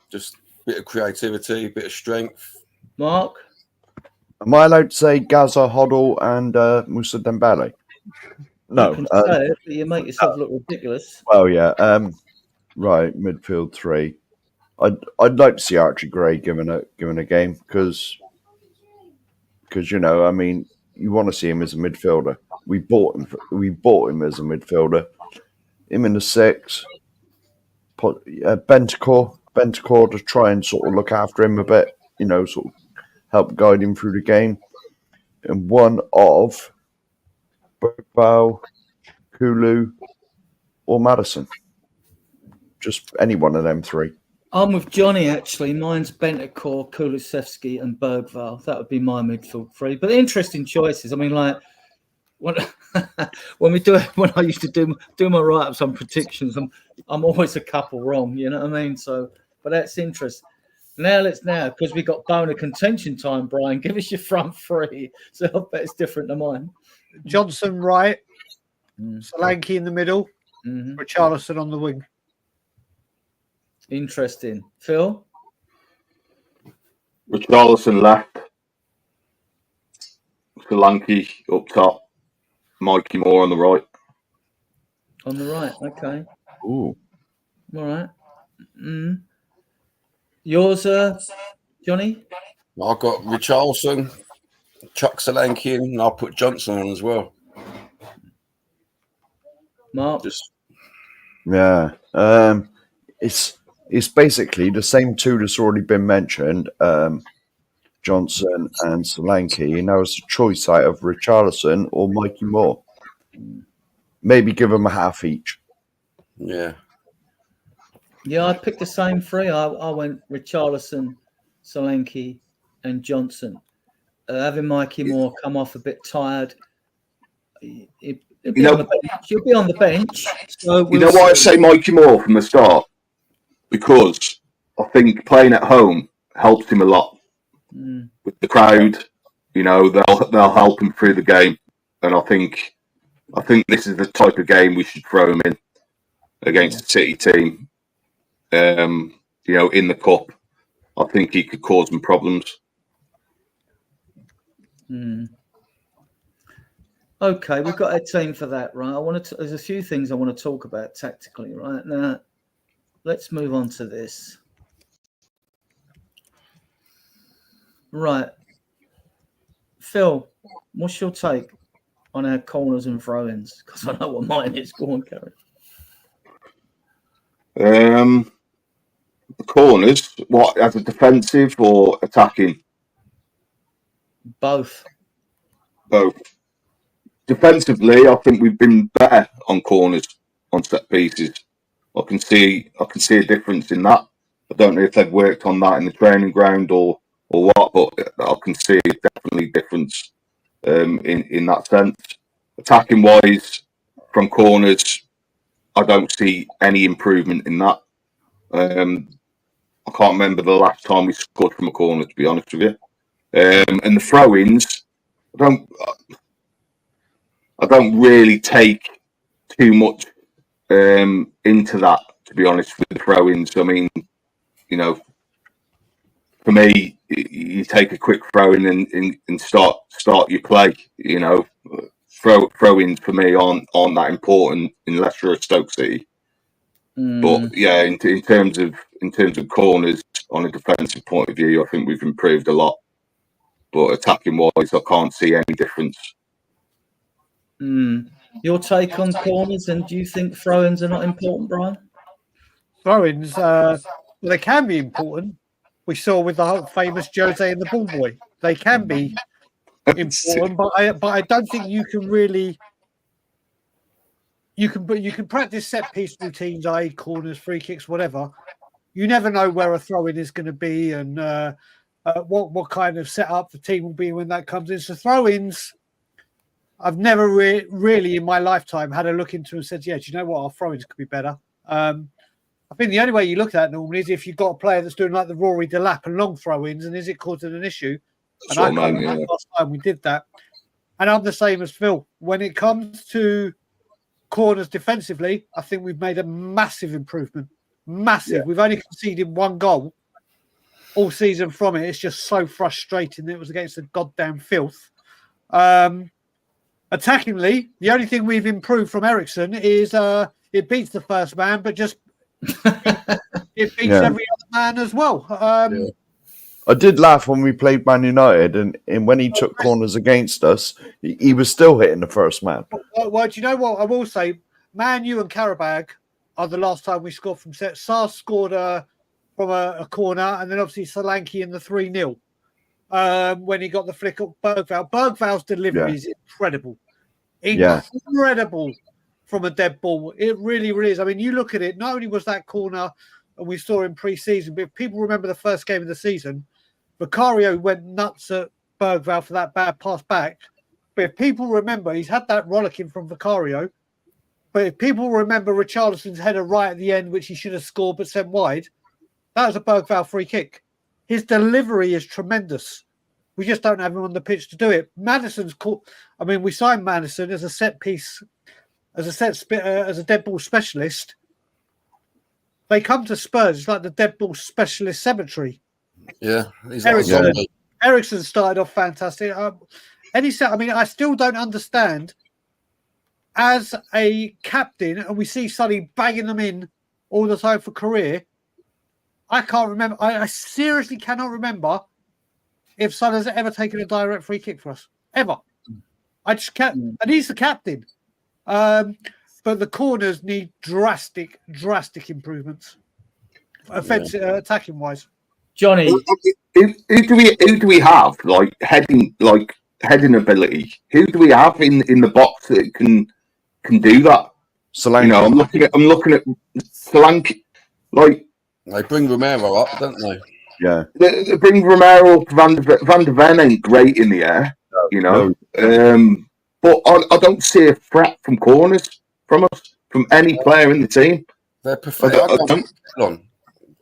Just a bit of creativity, a bit of strength. Mark? Am I allowed to say Gaza, Hoddle, and Moussa Dembele? No. You can say it, but you make yourself look ridiculous. Well, yeah. Right, midfield 3. I'd like to see Archie Gray given a game because you know, I mean, you want to see him as a midfielder. We bought him as a midfielder. Him in the 6. Bentancur to try and sort of look after him a bit, you know, sort of help guide him through the game. And one of Bergvall, Kulu, or Maddison. Just any one of them 3. I'm with Johnny, actually. Mine's Bentancur, Kulusevski, and Bergvall. That would be my midfield 3. But interesting choices. I mean, like, when when I used to do my write-ups on predictions, I'm always a couple wrong. You know what I mean? So, but that's interesting. Now because we got bone of contention time, Brian. Give us your front three. So I bet it's different than mine. Johnson right, Solanke in the middle, Richarlison on the wing. Interesting. Phil? Richarlison left, Solanke up top, Mikey Moore on the right. On the right, okay. Ooh. All right. Yours, Johnny? I've got Richarlison, Chuck Solanke in, and I'll put Johnson on as well. Mark? Yeah. It's basically the same two that's already been mentioned, Johnson and Solanke. Now it's a choice out of Richarlison or Mikey Moore. Maybe give them a half each. Yeah. Yeah, I picked the same three. I went Richarlison, Solanke, and Johnson. Having Mikey Moore come off a bit tired, he'll be on the bench. So you know why I say Mikey Moore from the start? Because I think playing at home helps him a lot with the crowd. You know, they'll help him through the game, and I think this is the type of game we should throw him in against the City team. You know, in the cup, I think he could cause them problems. Okay, we've got a team for that, right? There's a few things I want to talk about tactically, right? Now, let's move on to this. Right. Phil, what's your take on our corners and throw-ins? Because I know what mine is. Go on, Karen. The corners, what, as a defensive or attacking? Both. Defensively, I think we've been better on corners, on set pieces. I can see a difference in that. I don't know if they've worked on that in the training ground or what, but I can see definitely difference in that sense. Attacking wise, from corners, I don't see any improvement in that. I can't remember the last time we scored from a corner, to be honest with you. And the throw-ins, I don't really take too much into that, to be honest, with the throw-ins. I mean, you know, for me, you take a quick throw-in and start your play. You know, throw-ins for me aren't that important unless you're a Stoke City. But yeah, in terms of corners on a defensive point of view, I think we've improved a lot. But attacking wise, I can't see any difference. Your take on corners, and do you think throw-ins are not important, Brian? Throw-ins, they can be important. We saw with the whole famous Jose and the ball boy. They can be important, but I don't think you can really. You can practice set piece routines, i.e., corners, free kicks, whatever. You never know where a throw-in is going to be and what kind of setup the team will be when that comes in. So throw-ins, I've never really in my lifetime had a look into and said, yeah, do you know what? Our throw-ins could be better. I think the only way you look at it normally is if you've got a player that's doing like the Rory Delap and long throw-ins, and is it causing an issue? And I can't remember last time we did that. And I'm the same as Phil. When it comes to corners defensively, I think we've made a massive improvement. Massive. Yeah. We've only conceded one goal all season from it. It's just so frustrating that it was against the goddamn filth. Attackingly, the only thing we've improved from Ericsson is it beats the first man, but just it beats every other man as well. I did laugh when we played Man United, and when he took corners against us, he was still hitting the first man. Well, do you know what? I will say, Man U and Carabao are the last time we scored from set. Sars scored from a corner, and then obviously Solanke in the 3-0 when he got the flick up Bergvall. Bergvall's delivery is incredible. Incredible from a dead ball. It really, really is. I mean, you look at it, not only was that corner, and we saw in pre-season, but if people remember the first game of the season, Vicario went nuts at Bergvall for that bad pass back. But if people remember, he's had that rollicking from Vicario. But if people remember Richarlison's header right at the end, which he should have scored but sent wide, that was a Bergvall free kick. His delivery is tremendous. We just don't have him on the pitch to do it. Madison's caught. I mean, we signed Madison as a set piece, as a dead ball specialist. They come to Spurs. It's like the dead ball specialist cemetery. Yeah, he's like Ericsson started off fantastic. I mean, I still don't understand. As a captain, and we see Sonny bagging them in all the time for career, I can't remember. I seriously cannot remember if Son has ever taken a direct free kick for us. Ever. I just can't. And he's the captain. But the corners need drastic improvements, offensive, attacking wise. Johnny, who do we have like heading ability? Who do we have in the box that can do that? Solanke. You know, I'm looking at Solanke. Like they bring Romero up, don't they? Yeah, they bring Romero up. Van der Ven ain't great in the air, you know. But I don't see a threat from corners from us, from any player in the team. They're perfect. I can't put the kettle on.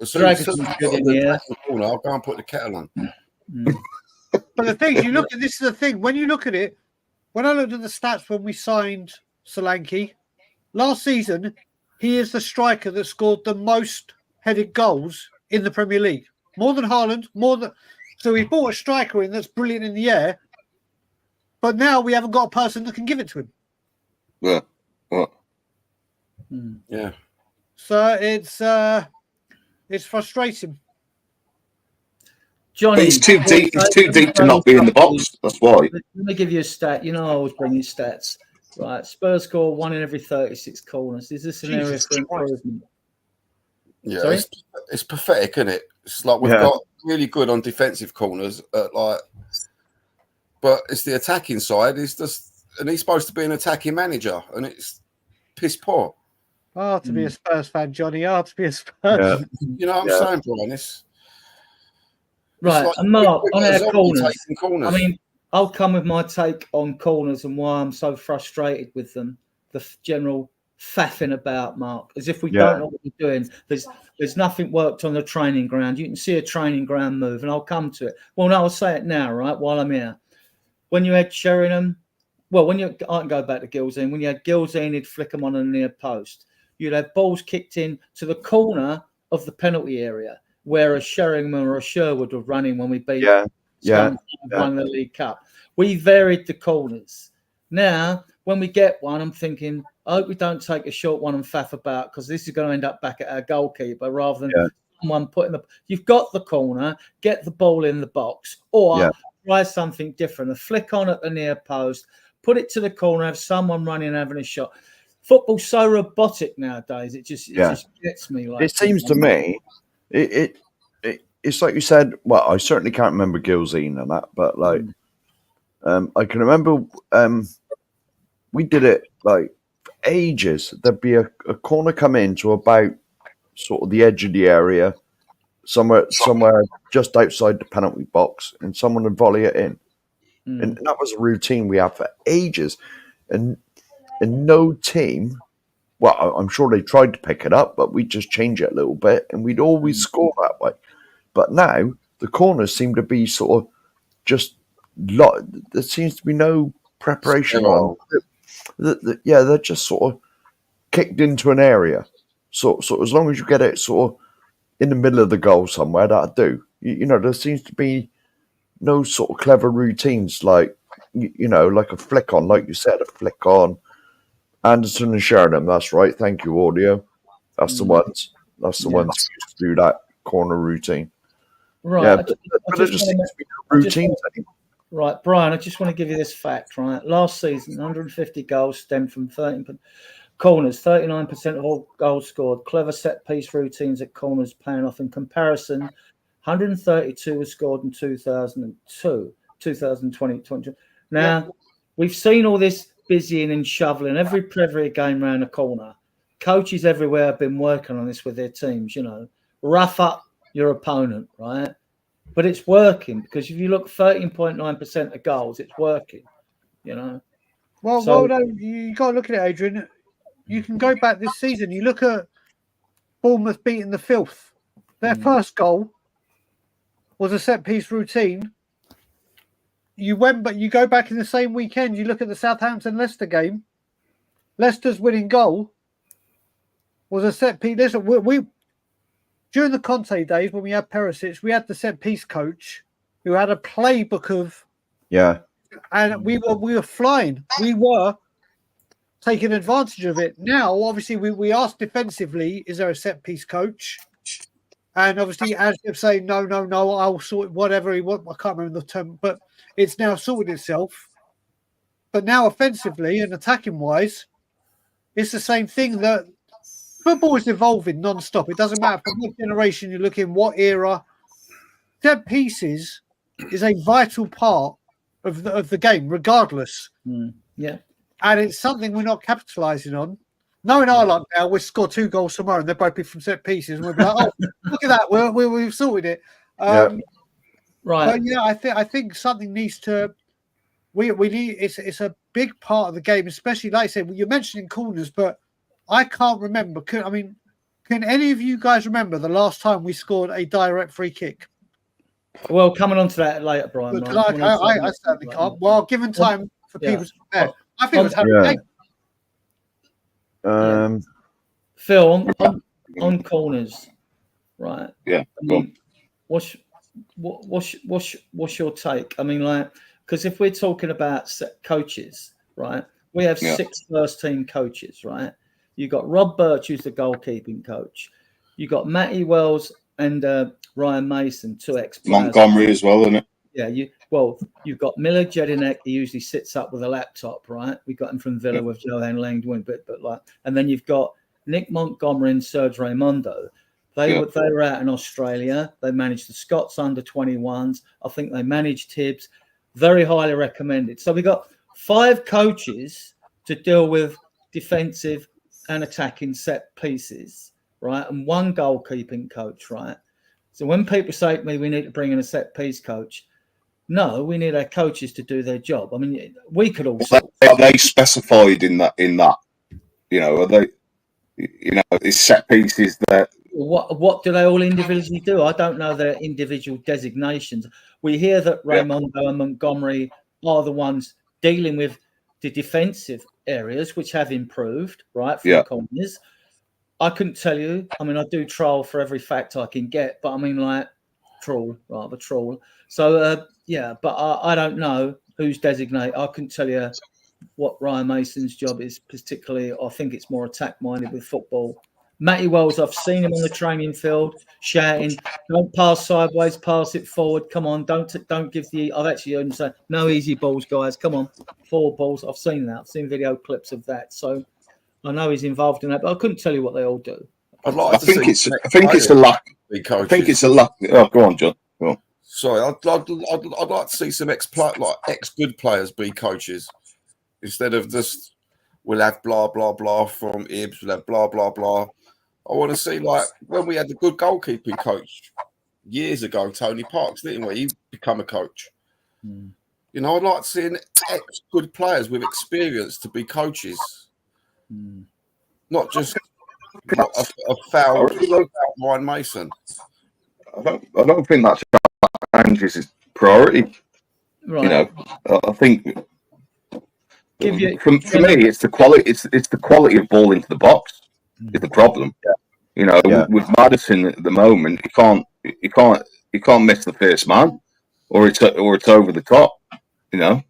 As soon as Dragon's good in the air. I'll go and put the kettle on. But the thing is, you look at this is the thing. When you look at it, when I looked at the stats when we signed Solanke last season, he is the striker that scored the most headed goals in the Premier League, more than Haaland, so we bought a striker in that's brilliant in the air, but now we haven't got a person that can give it to him. Yeah, what? Yeah. So it's frustrating. Johnny, it's too deep. It's too deep to not be in the box. That's why. Let me give you a stat. You know, I always bring you stats. Right, Spurs score 1 in every 36 corners. Is this an area for improvement? Yeah, it's pathetic, isn't it? It's like we've got really good on defensive corners, but it's the attacking side. It's just, and he's supposed to be an attacking manager, and it's piss poor. Oh, to be a Spurs fan, Johnny. Oh, to be a Spurs. Yeah. You know what I'm saying, Brian? Right, like and Mark, on our corners. I mean, I'll come with my take on corners and why I'm so frustrated with them. The general faffing about, Mark, as if we don't know what we're doing. There's nothing worked on the training ground. You can see a training ground move, and I'll come to it. Well, no, I'll say it now, right, while I'm here. When you had Sheringham, I can go back to Gilzine. When you had Gilzine, he'd flick them on a near post. You'd have balls kicked in to the corner of the penalty area, where a Sheringham or a Sherwood were running when we beat won the League Cup. We varied the corners. Now, when we get one, I'm thinking, I hope we don't take a short one and faff about, because this is going to end up back at our goalkeeper rather than someone putting the. You've got the corner, get the ball in the box, or try something different. A flick on at the near post, put it to the corner, have someone running and having a shot. Football's so robotic nowadays. It just gets me. Like, it seems to me, it's like you said. Well, I certainly can't remember Gilzine and that, but like, I can remember we did it like for ages. There'd be a corner come in to about sort of the edge of the area, somewhere just outside the penalty box, and someone would volley it in. And that was a routine we had for ages. And no team, well, I'm sure they tried to pick it up, but we'd just change it a little bit, and we'd always score that way. But now the corners seem to be sort of just there seems to be no preparation on. They're just sort of kicked into an area. So as long as you get it sort of in the middle of the goal somewhere, that'll do. You know, there seems to be no sort of clever routines like, you know, like a flick on, like you said, a flick on. Anderson and Sheringham, that's right. Thank you, audio. That's the ones. That's the ones who used to do that corner routine. Right. Yeah, but there just seems to be no routines anymore. Right, Brian, I just want to give you this fact, right? Last season, 150 goals stemmed from 13 corners, 39% of all goals scored. Clever set-piece routines at corners paying off. In comparison, 132 were scored in 2020. Now, we've seen all this busying and shoveling every game round the corner. Coaches everywhere have been working on this with their teams, you know. Rough up your opponent, right? But it's working, because if you look 13.9% of goals, it's working. you know. Well, no, you got to look at it, Adrian. You can go back this season. You look at Bournemouth beating the Filth. Their first goal was a set-piece routine. You go back in the same weekend, you look at the Southampton-Leicester game. Leicester's winning goal was a set-piece. Listen, we during the Conte days when we had Perisic, we had the set-piece coach who had a playbook of... Yeah. And we were flying. We were taking advantage of it. Now, obviously, we asked defensively, is there a set-piece coach? And obviously, as they're saying, no, I'll sort whatever he wants. I can't remember the term, but it's now sorted itself. But now, offensively and attacking-wise, it's the same thing. That football is evolving non-stop. It doesn't matter from what generation you look in, what era. Set pieces is a vital part of the game, regardless. Yeah. And it's something we're not capitalising on. Knowing our luck now, we'll score 2 goals tomorrow and they'll both be from set pieces. And we'll be like, oh, look at that. We've sorted it. Right. But yeah, I think something needs to... We need... It's a big part of the game, especially, like I said, you're mentioning corners, but I can't remember. Can any of you guys remember the last time we scored a direct free kick? Well, coming on to that later, Brian. I certainly can't. Well, given time for people to prepare, I think it was Harry Kane. Phil, on corners, right? Yeah. I mean, what's your take? I mean, like, because if we're talking about coaches, right? We have 6 first-team coaches, right? You got Rob Birch, who's the goalkeeping coach. You got Matty Wells and Ryan Mason, 2 ex-players. Montgomery as well, isn't it? Yeah, you've got Miller Jedinek. He usually sits up with a laptop, right? We got him from Villa with Johan Langdon, but and then you've got Nick Montgomery and Serge Raimundo. They were out in Australia. They managed the Scots under-21s. I think they managed Tibbs. Very highly recommended. So we got 5 coaches to deal with defensive and attacking set pieces, right? And 1 goalkeeping coach, right? So when people say to me, we need to bring in a set piece coach, no, we need our coaches to do their job. I mean, we could also... Are they specified in that? You know, are they... You know, is set pieces that... What do they all individually do? I don't know their individual designations. We hear that Raimondo and Montgomery are the ones dealing with the defensive areas, which have improved, right, from the corners. I couldn't tell you. I mean, I do troll for every fact I can get, but I mean, like, troll. So, but I don't know who's designated. I couldn't tell you what Ryan Mason's job is particularly. I think it's more attack-minded with football. Matty Wells, I've seen him on the training field shouting, "Don't pass sideways, pass it forward. Come on, don't give the." I've actually heard him say, "No easy balls, guys. Come on, 4 balls." I've seen that. I've seen video clips of that. So I know he's involved in that, but I couldn't tell you what they all do. I think it's a lack. I think it's a lack. Oh, go on, John. Go on. Sorry, I'd like to see some ex-good players be coaches instead of just we'll have blah blah blah from Ibs, we'll have blah blah blah. I want to see, like, when we had the good goalkeeping coach years ago, Tony Parks, didn't we? He become a coach. You know, I'd like seeing ex-good players with experience to be coaches, not just a foul Ryan Mason. I don't think that's Andrew's priority. Right. You know, I think for me, it's the quality. It's the quality of ball into the box is the problem. You know, with Maddison at the moment, he can't miss the first man, or it's over the top. You know,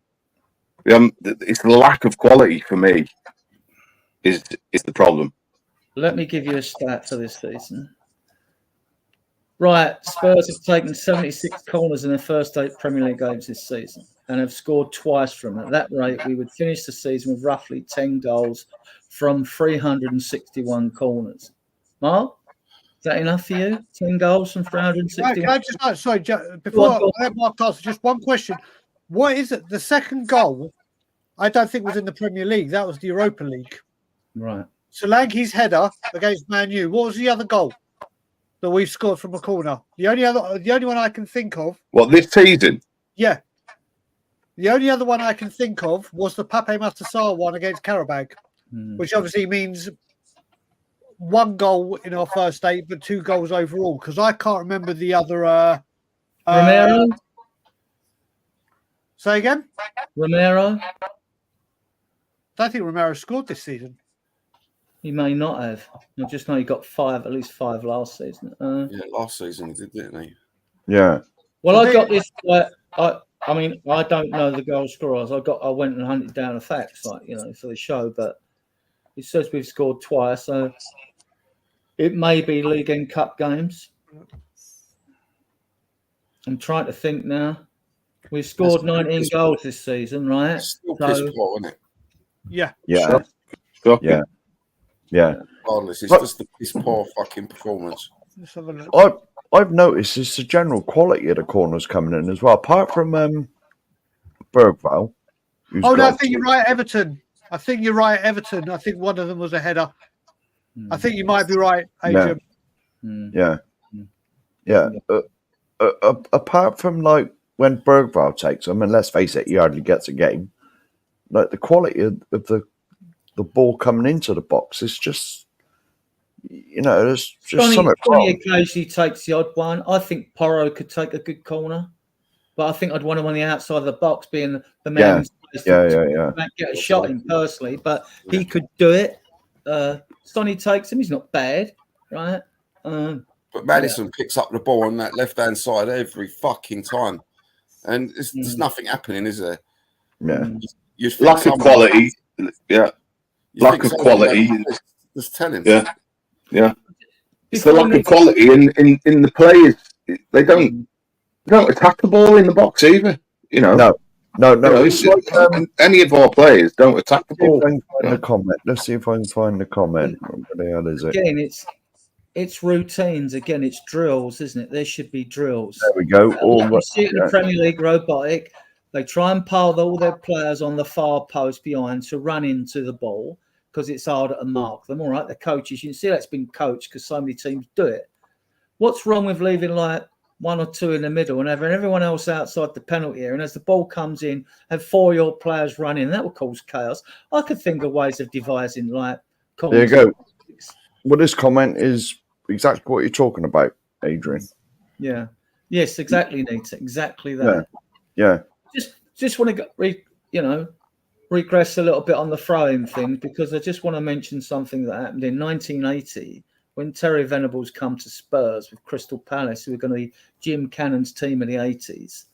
it's the lack of quality for me is the problem. Let me give you a stat for this season. Right, Spurs have taken 76 corners in their first 8 Premier League games this season and have scored twice from it. At that rate, we would finish the season with roughly 10 goals from 361 corners. Mark, is that enough for you? 10 goals from 361? Can I just, sorry, before I let Mark answer, just one question. What is it? The second goal, I don't think was in the Premier League. That was the Europa League. Right. Solanke's header against Man U. What was the other goal that we've scored from a corner? The only one I can think of. What, this season? Yeah. The only other one I can think of was the Pape Matar one against Carabao, which obviously means 1 goal in our first 8, but 2 goals overall. Because I can't remember the other. Romero? Say again? Romero? I don't think Romero scored this season. He may not have. I just know he got 5, at least 5 last season. Yeah, last season he did, didn't he? Yeah. Well, I got this. I mean, I don't know the goal scorers. I went and hunted down the facts, like, you know, for the show. But it says we've scored twice, so it may be league and cup games. I'm trying to think now. We've scored 19 goals this season, right? Still piss poor, isn't it? Yeah. Yeah. Shocking. Yeah. Yeah. Regardless, it's just a piss poor fucking performance. Let's have a look. I've noticed it's the general quality of the corners coming in as well. Apart from Bergvall. Oh, no, I think you're right, Everton. I think one of them was a header. I think you might be right, Adrian. Yeah. Yeah. Apart from, like, when Bergvall takes them, and let's face it, he hardly gets a game, like, the quality of the ball coming into the box is just, you know, there's just something wrong. Occasionally takes the odd one. I think Porro could take a good corner, but I think I'd want him on the outside of the box, being the man who's get a shot in personally, but he could do it. Sonny takes him. He's not bad, right? But Maddison picks up the ball on that left-hand side every fucking time. And there's nothing happening, is there? Yeah. Lack of quality. Yeah. Lack of quality. Just tell him. Yeah. Yeah. It's the lack of quality in the players. They don't attack the ball in the box either. You know. No. You know, it's like, any of our players don't attack the ball. Let's see if I can find the comment. What the hell is it? Again, it's routines. Again, it's drills, isn't it? There should be drills. There we go. You see it in the Premier League, robotic. They try and pile all their players on the far post behind to run into the ball because it's harder to mark them. All right, the coaches, you can see that's been coached because so many teams do it. What's wrong with leaving like 1 or 2 in the middle and having everyone else outside the penalty area? And as the ball comes in, have 4 of your players run in. That will cause chaos. I could think of ways of devising like. There you go. Well, this comment is exactly what you're talking about, Adrian. Yeah. Yes, exactly, Nita. Exactly that. Yeah. Just want to regress a little bit on the throwing thing, because I just want to mention something that happened in 1980 when Terry Venables come to Spurs with Crystal Palace, who were going to be Jim Cannon's team in the 80s.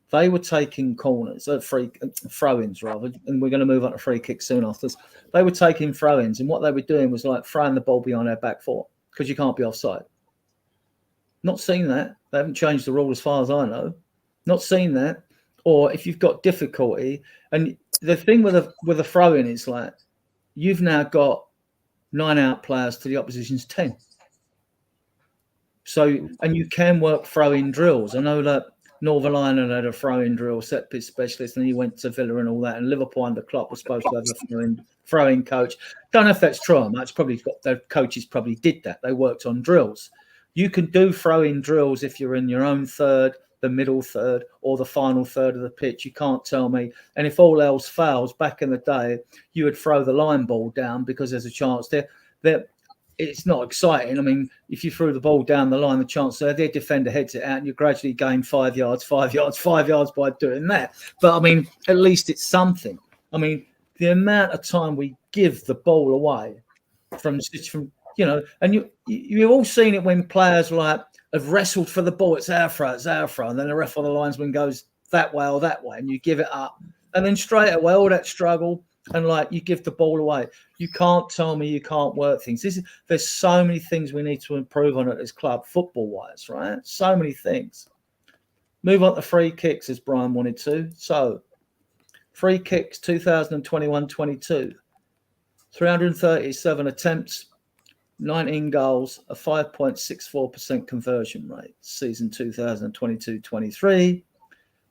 They were taking corners, throw-ins rather, and we're going to move on to free kicks soon after this. They were taking throw-ins, and what they were doing was like throwing the ball behind their back foot because you can't be offside. Not seen that. They haven't changed the rule as far as I know. Not seen that. Or if you've got difficulty, and the thing with a throw-in is like you've now got 9 out players to the opposition's 10. So, and you can work throw-in drills. I know that Northern Ireland had a throw-in drill, set piece specialist, and he went to Villa and all that. And Liverpool under Klopp was supposed to have a throwing coach. Don't know if that's true or not. It's probably the coaches probably did that. They worked on drills. You can do throw-in drills if you're in your own third, the middle third, or the final third of the pitch. You can't tell me. And if all else fails, back in the day, you would throw the line ball down because there's a chance there. It's not exciting. I mean, if you threw the ball down the line, the chance their defender heads it out, and you gradually gain 5 yards by doing that. But I mean, at least it's something. I mean, the amount of time we give the ball away from and you've all seen it when players like have wrestled for the ball. It's our throw, and then the ref or the linesman goes that way or that way, and you give it up, and then straight away all that struggle. And like you give the ball away, you can't tell me you can't work things. There's so many things we need to improve on at this club, football-wise, right? So many things. Move on to free kicks, as Brian wanted to. So, free kicks 2021-22, 337 attempts, 19 goals, a 5.64% conversion rate. Season 2022-23.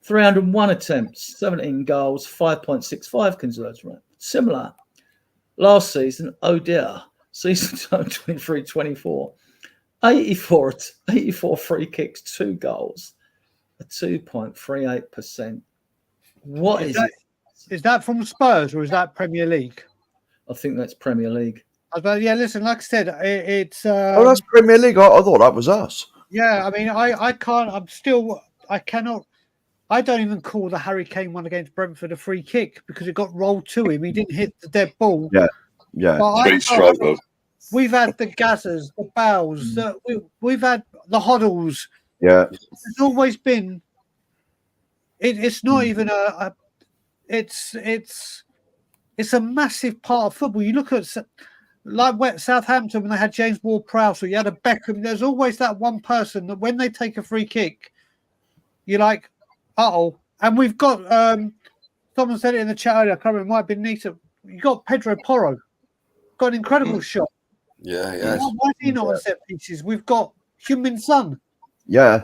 301 attempts, 17 goals, 5.65 conversion rate. Similar. Last season, oh dear, season 23-24. 84 free kicks, 2 goals, a 2.38% What is it? Is that from Spurs or is that Premier League? I think that's Premier League. Yeah, listen, like I said, it's. Oh, that's Premier League. I thought that was us. Yeah, I mean, I can't. I cannot. I don't even call the Harry Kane one against Brentford a free kick because it got rolled to him. He didn't hit the dead ball. Yeah. But we've had the Gazzers, the Bows, we've had the Hoddles. Yeah. It's always been. It's not even a. It's a massive part of football. You look at like Southampton when they had James Ward-Prowse, or you had a Beckham. There's always that one person that when they take a free kick, you're like, uh-oh. And we've got, someone said it in the chat earlier, I can't remember, it might have been Nita. You got Pedro Porro, got an incredible shot. Yeah. Why is he not on set pieces? We've got Heung-min Son. Yeah.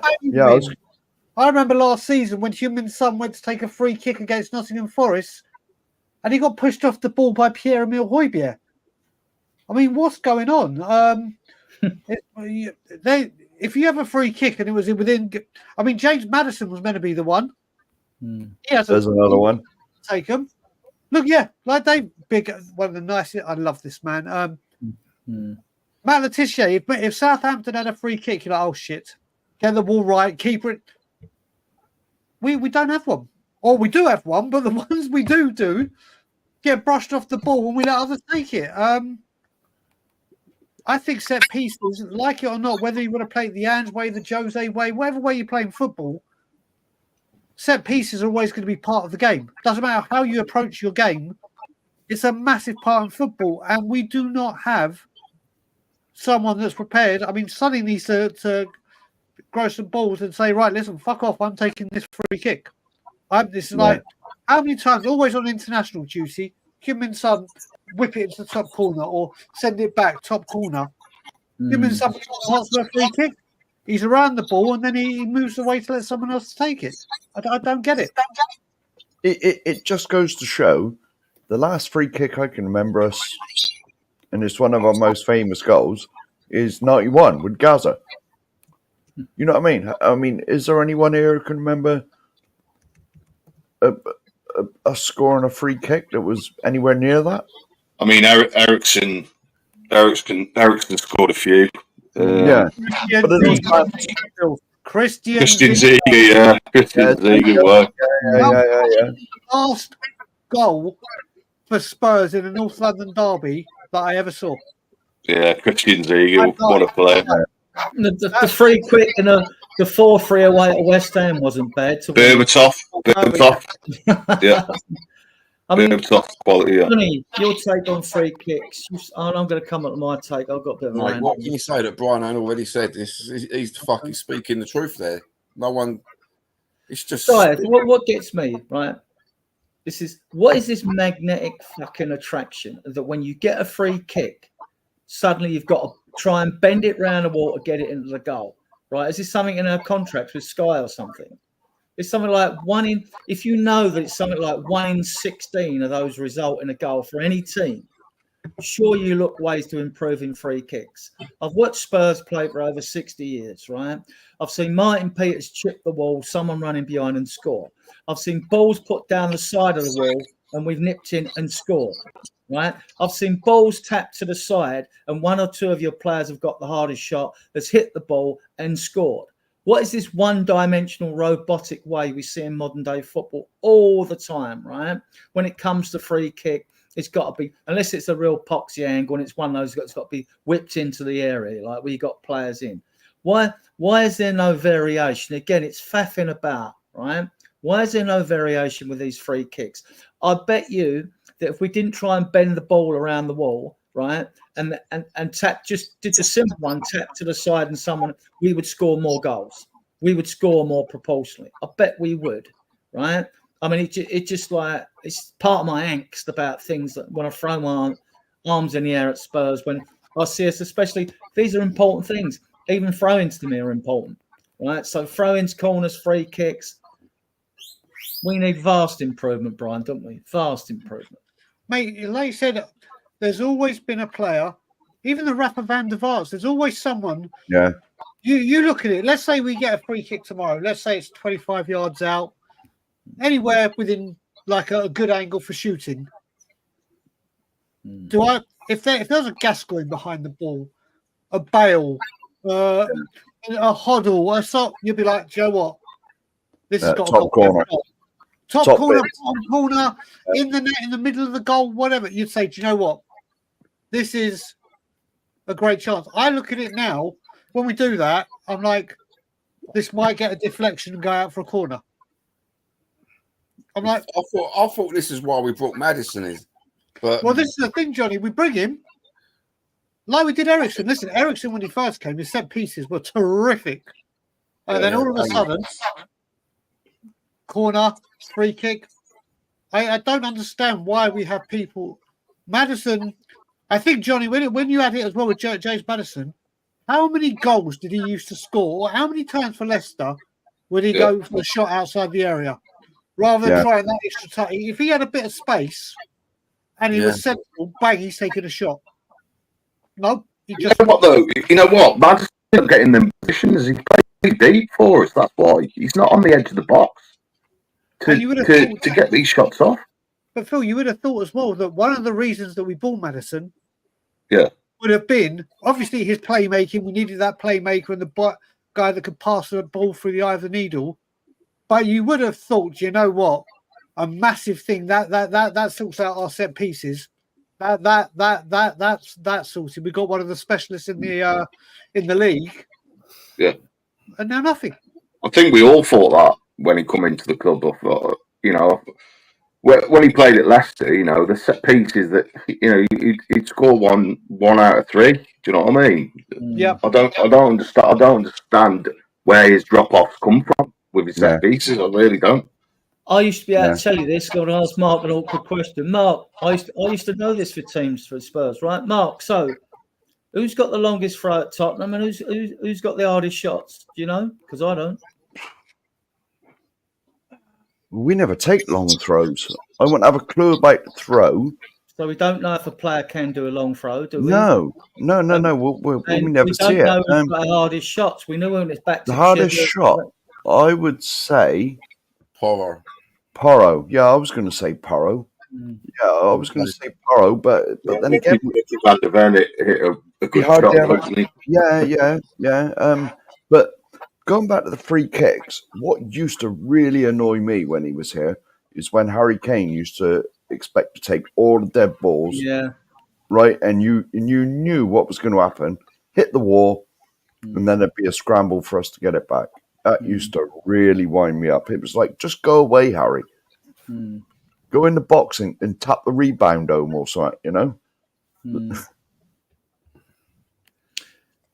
I remember last season when Heung-min Son went to take a free kick against Nottingham Forest and he got pushed off the ball by Pierre-Emile Højbjerg. I mean, what's going on? If you have a free kick and it was within, I mean, James Maddison was meant to be the one. There's another one. Take him. Look, like they big one of the nicest. I love this man. Matt Letizia. If Southampton had a free kick, you're like, oh shit, get the ball right, keep it. We don't have one, or we do have one, but the ones we do get brushed off the ball and we let others take it. I think set pieces, like it or not, whether you want to play it the Ange way, the Jose way, whatever way you're playing football, set pieces are always going to be part of the game. Doesn't matter how you approach your game, it's a massive part of football, and we do not have someone that's prepared. I mean, Sonny needs to grow some balls and say, right, listen, fuck off, I'm taking this free kick. This is like, how many times, always on international duty, Heung-min Son whip it into the top corner or send it back top corner. Heung-min Son wants a free kick. He's around the ball and then he moves away to let someone else take it. I don't get it. It just goes to show the last free kick I can remember us, and it's one of our most famous goals, is 91 with Gaza. You know what I mean? I mean, is there anyone here who can remember a scoring a free kick that was anywhere near that? I mean, Ericsson scored a few. Christian Ziege, yeah. Christian Ziege work. Yeah. Last goal for Spurs in a North London derby that I ever saw. Yeah, Christian Ziege, what a player. The free quick and the 4-3 away at West Ham wasn't bad. Berbatov. Yeah. I mean, Berbatov quality, yeah. Johnny, your take on free kicks. I'm going to come up with my take. I've got a bit of a Mate, what can you say that Brian Owen already said? He's fucking speaking the truth there. No one. It's just. Guys, what gets me, right? What is this magnetic fucking attraction that when you get a free kick, suddenly you've got to try and bend it round the wall to get it into the goal, right? Is this something in our contracts with Sky or something? It's something like if you know that it's something like 1 in 16 of those result in a goal for any team, sure you look ways to improve in free kicks. I've watched Spurs play for over 60 years, right? I've seen Martin Peters chip the wall, someone running behind and score. I've seen balls put down the side of the wall and we've nipped in and scored, right? I've seen balls tapped to the side and 1 or 2 of your players have got the hardest shot, that's hit the ball and scored. What is this one-dimensional robotic way we see in modern-day football all the time, right? When it comes to free kick, it's got to be, unless it's a real poxy angle and it's one of those that's got to be whipped into the area, like we got players in. Why is there no variation? Again, it's faffing about, right? Why is there no variation with these free kicks? I bet you that if we didn't try and bend the ball around the wall, right, and tap, just did the simple one, tap to the side and someone, we would score more goals. We would score more proportionally. I bet we would, right? I mean, it just like, it's part of my angst about things that when I throw my arms in the air at Spurs, when I see us, especially, these are important things. Even throw-ins to me are important, right? So throw-ins, corners, free kicks, we need vast improvement, Brian, don't we? Vast improvement. Mate, like you said, there's always been a player, even the Rafa van der Vaarts, there's always someone. Yeah. You look at it. Let's say we get a free kick tomorrow. Let's say it's 25 yards out. anywhere within like a good angle for shooting. Do I? If there's a Gascoigne behind the ball, a Bale, a Hoddle, a Sock, you'd be like, do you know what? This has got top a corner. top Top corner, bits. bottom corner, in the net, in the middle of the goal, whatever. You'd say, do you know what? This is a great chance. I look at it now. When we do that, I'm like, this might get a deflection and go out for a corner. I'm like, I thought this is why we brought Maddison in. But well, this is the thing, Johnny. We bring him like we did Ericsson. Listen, Ericsson, when he first came, his set pieces were terrific. And then all of a sudden, corner, free kick. I don't understand why we have people. Maddison, I think, Johnny, when you had it as well with James Maddison, how many goals did he used to score? Or how many times for Leicester would he go for a shot outside the area? Rather than trying that extra touch. If he had a bit of space and he was sensible, bang, he's taking a shot. No, he just. You know what though? You know what? Madison's not getting them positions. He plays deep for us. That's why he's not on the edge of the box to get these shots off. But Phil, you would have thought as well that one of the reasons that we bought Maddison, would have been obviously his playmaking. We needed that playmaker and the guy that could pass the ball through the eye of the needle. But you would have thought, you know what, a massive thing that sorts out our set pieces. That's sorted. We got one of the specialists in the league. Yeah, and now nothing. I think we all thought that when he come into the club. I thought, you know, when he played at Leicester, you know, the set pieces that he'd score one out of 3. Do you know what I mean? Yeah. I don't understand where his drop offs come from with his set pieces. I really don't. I used to be able to tell you this. Going to ask Mark an awkward question. Mark, I used to know this for teams for Spurs, right? Mark, so who's got the longest throw at Tottenham and who's got the hardest shots? Do you know? Because I don't. We never take long throws. I wouldn't have a clue about the throw. So we don't know if a player can do a long throw, do we? No. We never see it. We don't know the hardest shots. We know when it's back to the hardest shot, I would say Porro. Yeah, I was going to say Porro. Yeah, I was going to say Porro, but then again, Van der Ven hit a good shot. Yeah. But going back to the free kicks, what used to really annoy me when he was here is when Harry Kane used to expect to take all the dead balls. Yeah. Right, and you knew what was going to happen. Hit the wall, and then there'd be a scramble for us to get it back. That used to really wind me up. It was like, just go away, Harry. Go in the box and tap the rebound home or something, you know?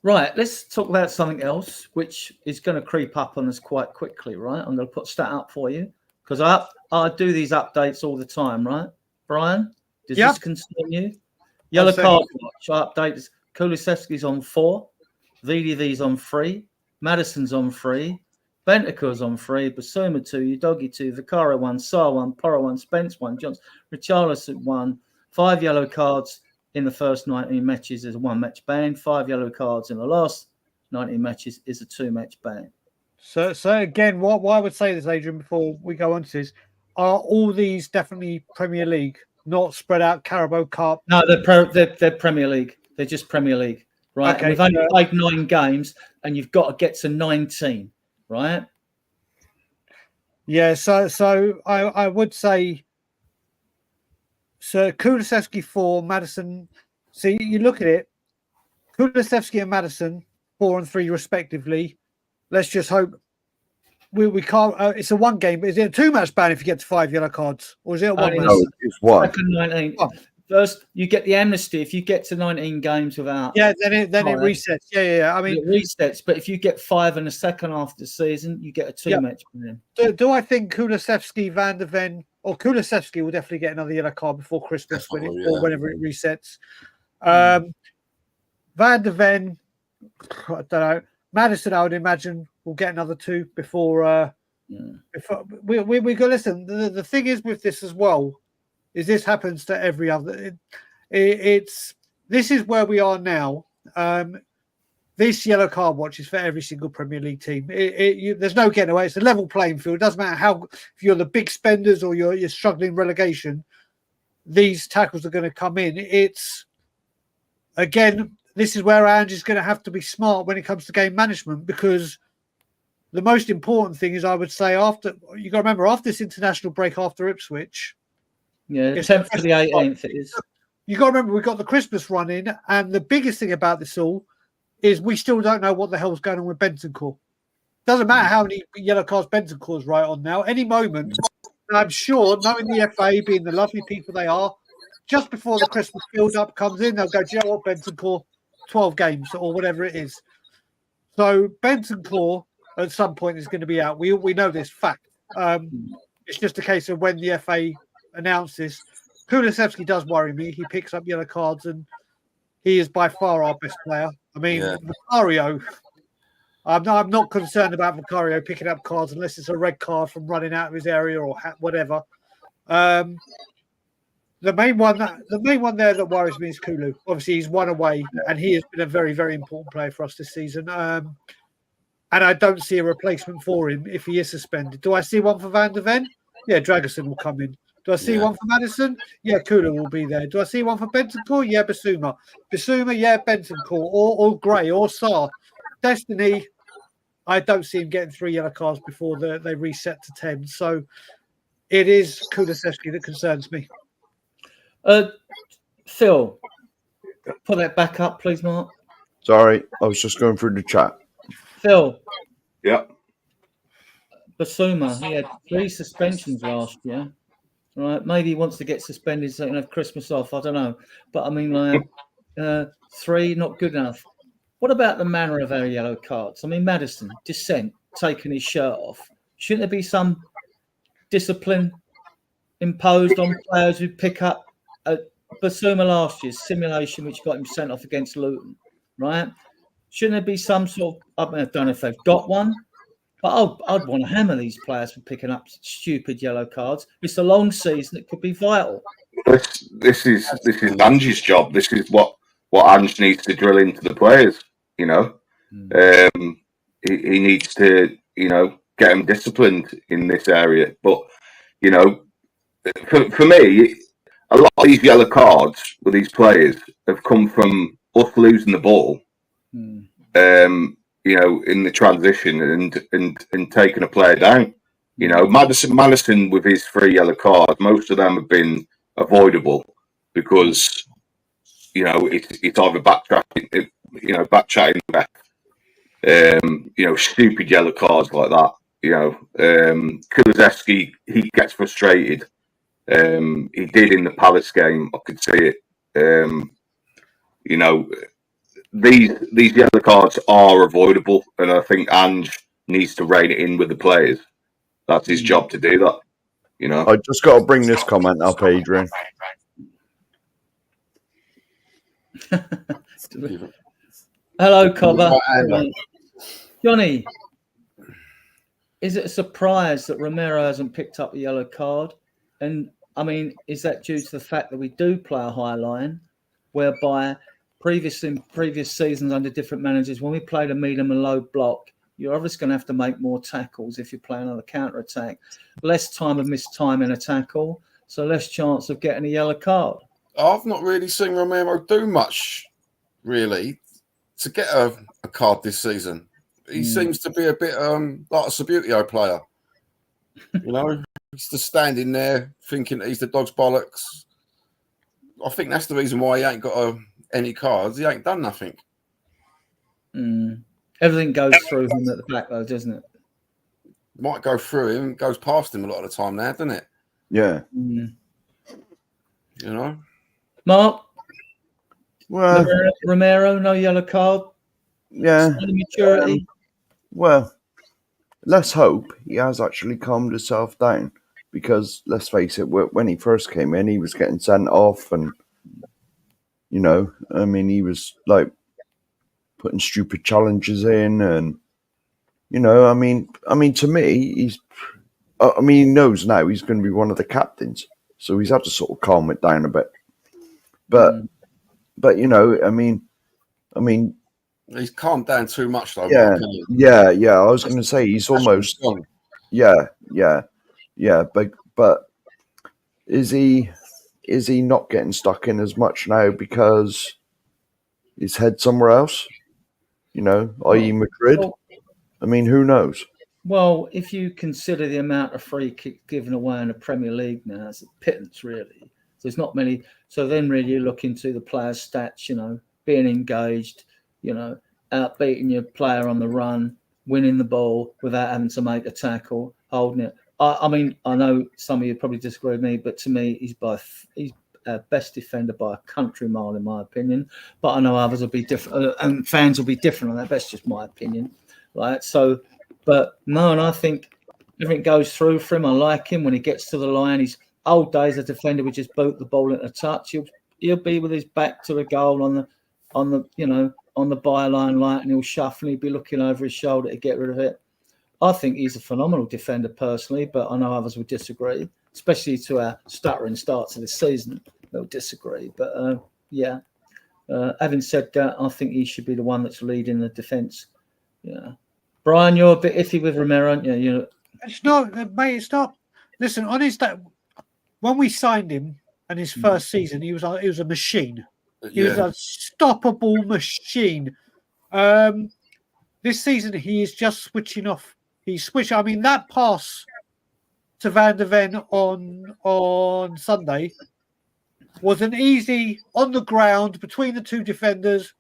Right, let's talk about something else, which is going to creep up on us quite quickly, right? I'm going to put stat up for you, because I do these updates all the time, right? Brian, does this concern you? Yellow card watch, I update. Kulusevski's on 4, VDV's on 3, Maddison's on 3, Bentancur's on 3, Basuma 2, Udogie 2, Vicario 1, Sarr 1, Porro 1, Spence 1, Johnson, Richarlison 1, 5 yellow cards in the first 19 matches is a 1-match ban, 5 yellow cards in the last 19 matches is a 2-match ban. So again, what I would say this, Adrian, before we go on to this, are all these definitely Premier League, not spread out Carabao Cup? No, they're Premier League. They're just Premier League, right? Okay, we've only played 9 games, and you've got to get to 19, right? Yeah. So I would say, so Kulusevski 4, Maddison. See, you look at it, Kulusevski and Maddison 4 and 3 respectively. Let's just hope we can't. It's a 1 game, but is it a 2-match ban if you get to 5 yellow cards, or is it a 1 match? No, it's 1. Second 19. First, you get the amnesty if you get to 19 games without. Yeah, then it resets. Yeah. I mean, it resets. But if you get 5 in the second half of the season, you get a 2-match ban. Do I think Kulusevski, Van der Ven, or Kulusevski will definitely get another yellow card before Christmas or whenever it resets? Van der Ven, I don't know. Maddison, I would imagine, will get another 2 before. Before we go. Listen, the thing is with this as well is this happens to every other. This is where we are now. this yellow card watch is for every single Premier League team. There's no getting away. It's a level playing field. It doesn't matter if you're the big spenders or you're struggling relegation, these tackles are going to come in. Again, this is where Ange is going to have to be smart when it comes to game management, because the most important thing is, I would say, after this international break after Ipswich. Yeah, 10th to the 18th it is. You got to remember, we've got the Christmas run in, and the biggest thing about this all is we still don't know what the hell's going on with Bentancur. Doesn't matter how many yellow cards Bentancur's right on now. Any moment, I'm sure, knowing the FA being the lovely people they are, just before the Christmas build-up comes in, they'll go, do you know what, Bentancur, 12 games or whatever it is. So Bentancur at some point is going to be out. We know this fact. It's just a case of when the FA announces. Kulusevski does worry me. He picks up yellow cards, and he is by far our best player. I mean, Vicario, I'm not concerned about Vicario picking up cards unless it's a red card from running out of his area or whatever. The main one there that worries me is Kulu. Obviously, he's one away, and he has been a very, very important player for us this season. And I don't see a replacement for him if he is suspended. Do I see one for Van der Ven? Yeah, Dragerson will come in. Do I see one for Madison? Yeah, Kulu will be there. Do I see one for Bentancur? Yeah, Basuma. Basuma, yeah, Bentancur. Or Gray, or Sarr. Destiny, I don't see him getting 3 yellow cards before they reset to 10. So it is Kulusevski that concerns me. Phil, put that back up, please, Mark. Sorry, I was just going through the chat. Phil. Yeah. Basuma, he had 3 suspensions last year. Right, maybe he wants to get suspended so he can have Christmas off. I don't know, but I mean, like 3, not good enough. What about the manner of our yellow cards? I mean, Madison, dissent, taking his shirt off. Shouldn't there be some discipline imposed on players who pick up Basuma last year's simulation, which got him sent off against Luton? Right? Shouldn't there be some sort of? I don't know if they've got one. But I'd want to hammer these players for picking up stupid yellow cards. It's a long season; it could be vital. This is Ange's job. This is what Ange needs to drill into the players. You know, he needs to get them disciplined in this area. But for me, a lot of these yellow cards with these players have come from us losing the ball. In the transition and taking a player down. Madison with his 3 yellow cards, most of them have been avoidable because, it's either backtracking, backchatting the ref, stupid yellow cards like that. Kulusevski, he gets frustrated. He did in the Palace game. I could see it. These yellow cards are avoidable, and I think Ange needs to rein it in with the players. That's his job to do that. I just got to bring this comment up, Adrian. Hello, Cobber. Johnny, is it a surprise that Romero hasn't picked up a yellow card? And I mean, is that due to the fact that we do play a high line, whereby previous seasons under different managers, when we played a medium and low block, you're obviously going to have to make more tackles if you're playing on a counter attack. Less time of missed time in a tackle, so less chance of getting a yellow card. I've not really seen Romero do much, really, to get a card this season. He seems to be a bit like a Sabutio player. He's just standing there thinking that he's the dog's bollocks. I think that's the reason why he ain't got any cards. He ain't done nothing. Everything goes through him at the back, though, doesn't it? Might go through him, goes past him a lot of the time now, doesn't it? Yeah. Mark? Well, Romero, no yellow card? Yeah. Maturity? Well, let's hope he has actually calmed himself down, because let's face it, when he first came in, he was getting sent off, and he was like putting stupid challenges in, and to me, he knows now he's going to be one of the captains, so he's had to sort of calm it down a bit. But He's calmed down too much, though. Yeah, Mark, isn't he? yeah. I was going to say he's almost. Gone. Yeah. But is he not getting stuck in as much now because his head somewhere else? You know, i.e. Madrid. I mean, who knows? Well, if you consider the amount of free kicks given away in the Premier League now, it's a pittance, really. So there's not many. So then really you look into the players' stats, you know, being engaged, you know, outbeating your player on the run, winning the ball without having to make a tackle, holding it. I mean, I know some of you probably disagree with me, but to me, he's best defender by a country mile, in my opinion. But I know others will be different, and fans will be different on that. That's just my opinion, right? So, but no, and I think everything goes through for him. I like him when he gets to the line. His old days, a defender would just boot the ball into touch. He'll be with his back to the goal on the byline light, and he'll shuffle. And he'll be looking over his shoulder to get rid of it. I think he's a phenomenal defender personally, but I know others will disagree, especially to our stuttering starts of this season. They'll disagree. But having said that, I think he should be the one that's leading the defence. Yeah. Brian, you're a bit iffy with Romero, aren't you? It's not, mate, it's not. Listen, when we signed him in his first season, he was a machine. He was a stoppable machine. This season, he is just switching off. He switched. I mean, that pass to Van de Ven on Sunday was an easy on the ground between the two defenders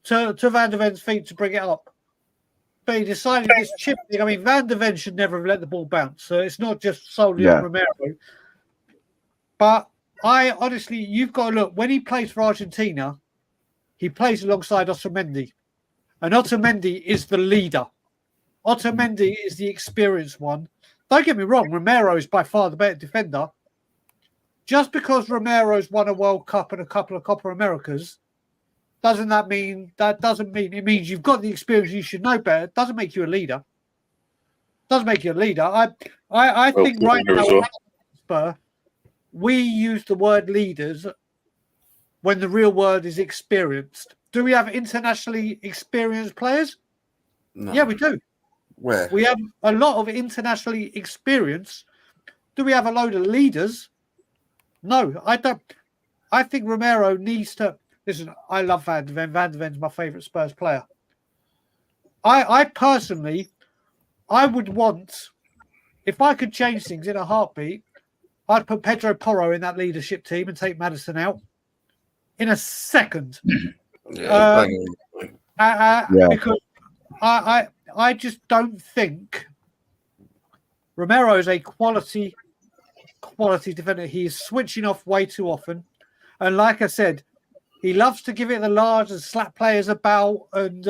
to Van de Ven's feet to bring it up. But he decided this chip thing. I mean, Van de Ven should never have let the ball bounce. So it's not just solely on Romero. But I honestly, you've got to look, when he plays for Argentina, he plays alongside Otamendi. And Otamendi is the leader. Otamendi is the experienced one. Don't get me wrong, Romero is by far the better defender. Just because Romero's won a World Cup and a couple of Copa Americas, doesn't mean it means you've got the experience, you should know better. It doesn't make you a leader. I think right now, we use the word leaders when the real word is experienced. Do we have internationally experienced players? No. Yeah, we do. Where? We have a lot of internationally experienced. Do we have a load of leaders? No, I don't. I think Romero needs to... Listen, I love Van de Ven. Van de Ven's my favourite Spurs player. I personally, I would want... If I could change things in a heartbeat, I'd put Pedro Porro in that leadership team and take Maddison out in a second. Because I just don't think Romero is a quality defender. He is switching off way too often. And like I said, he loves to give it the large and slap players about and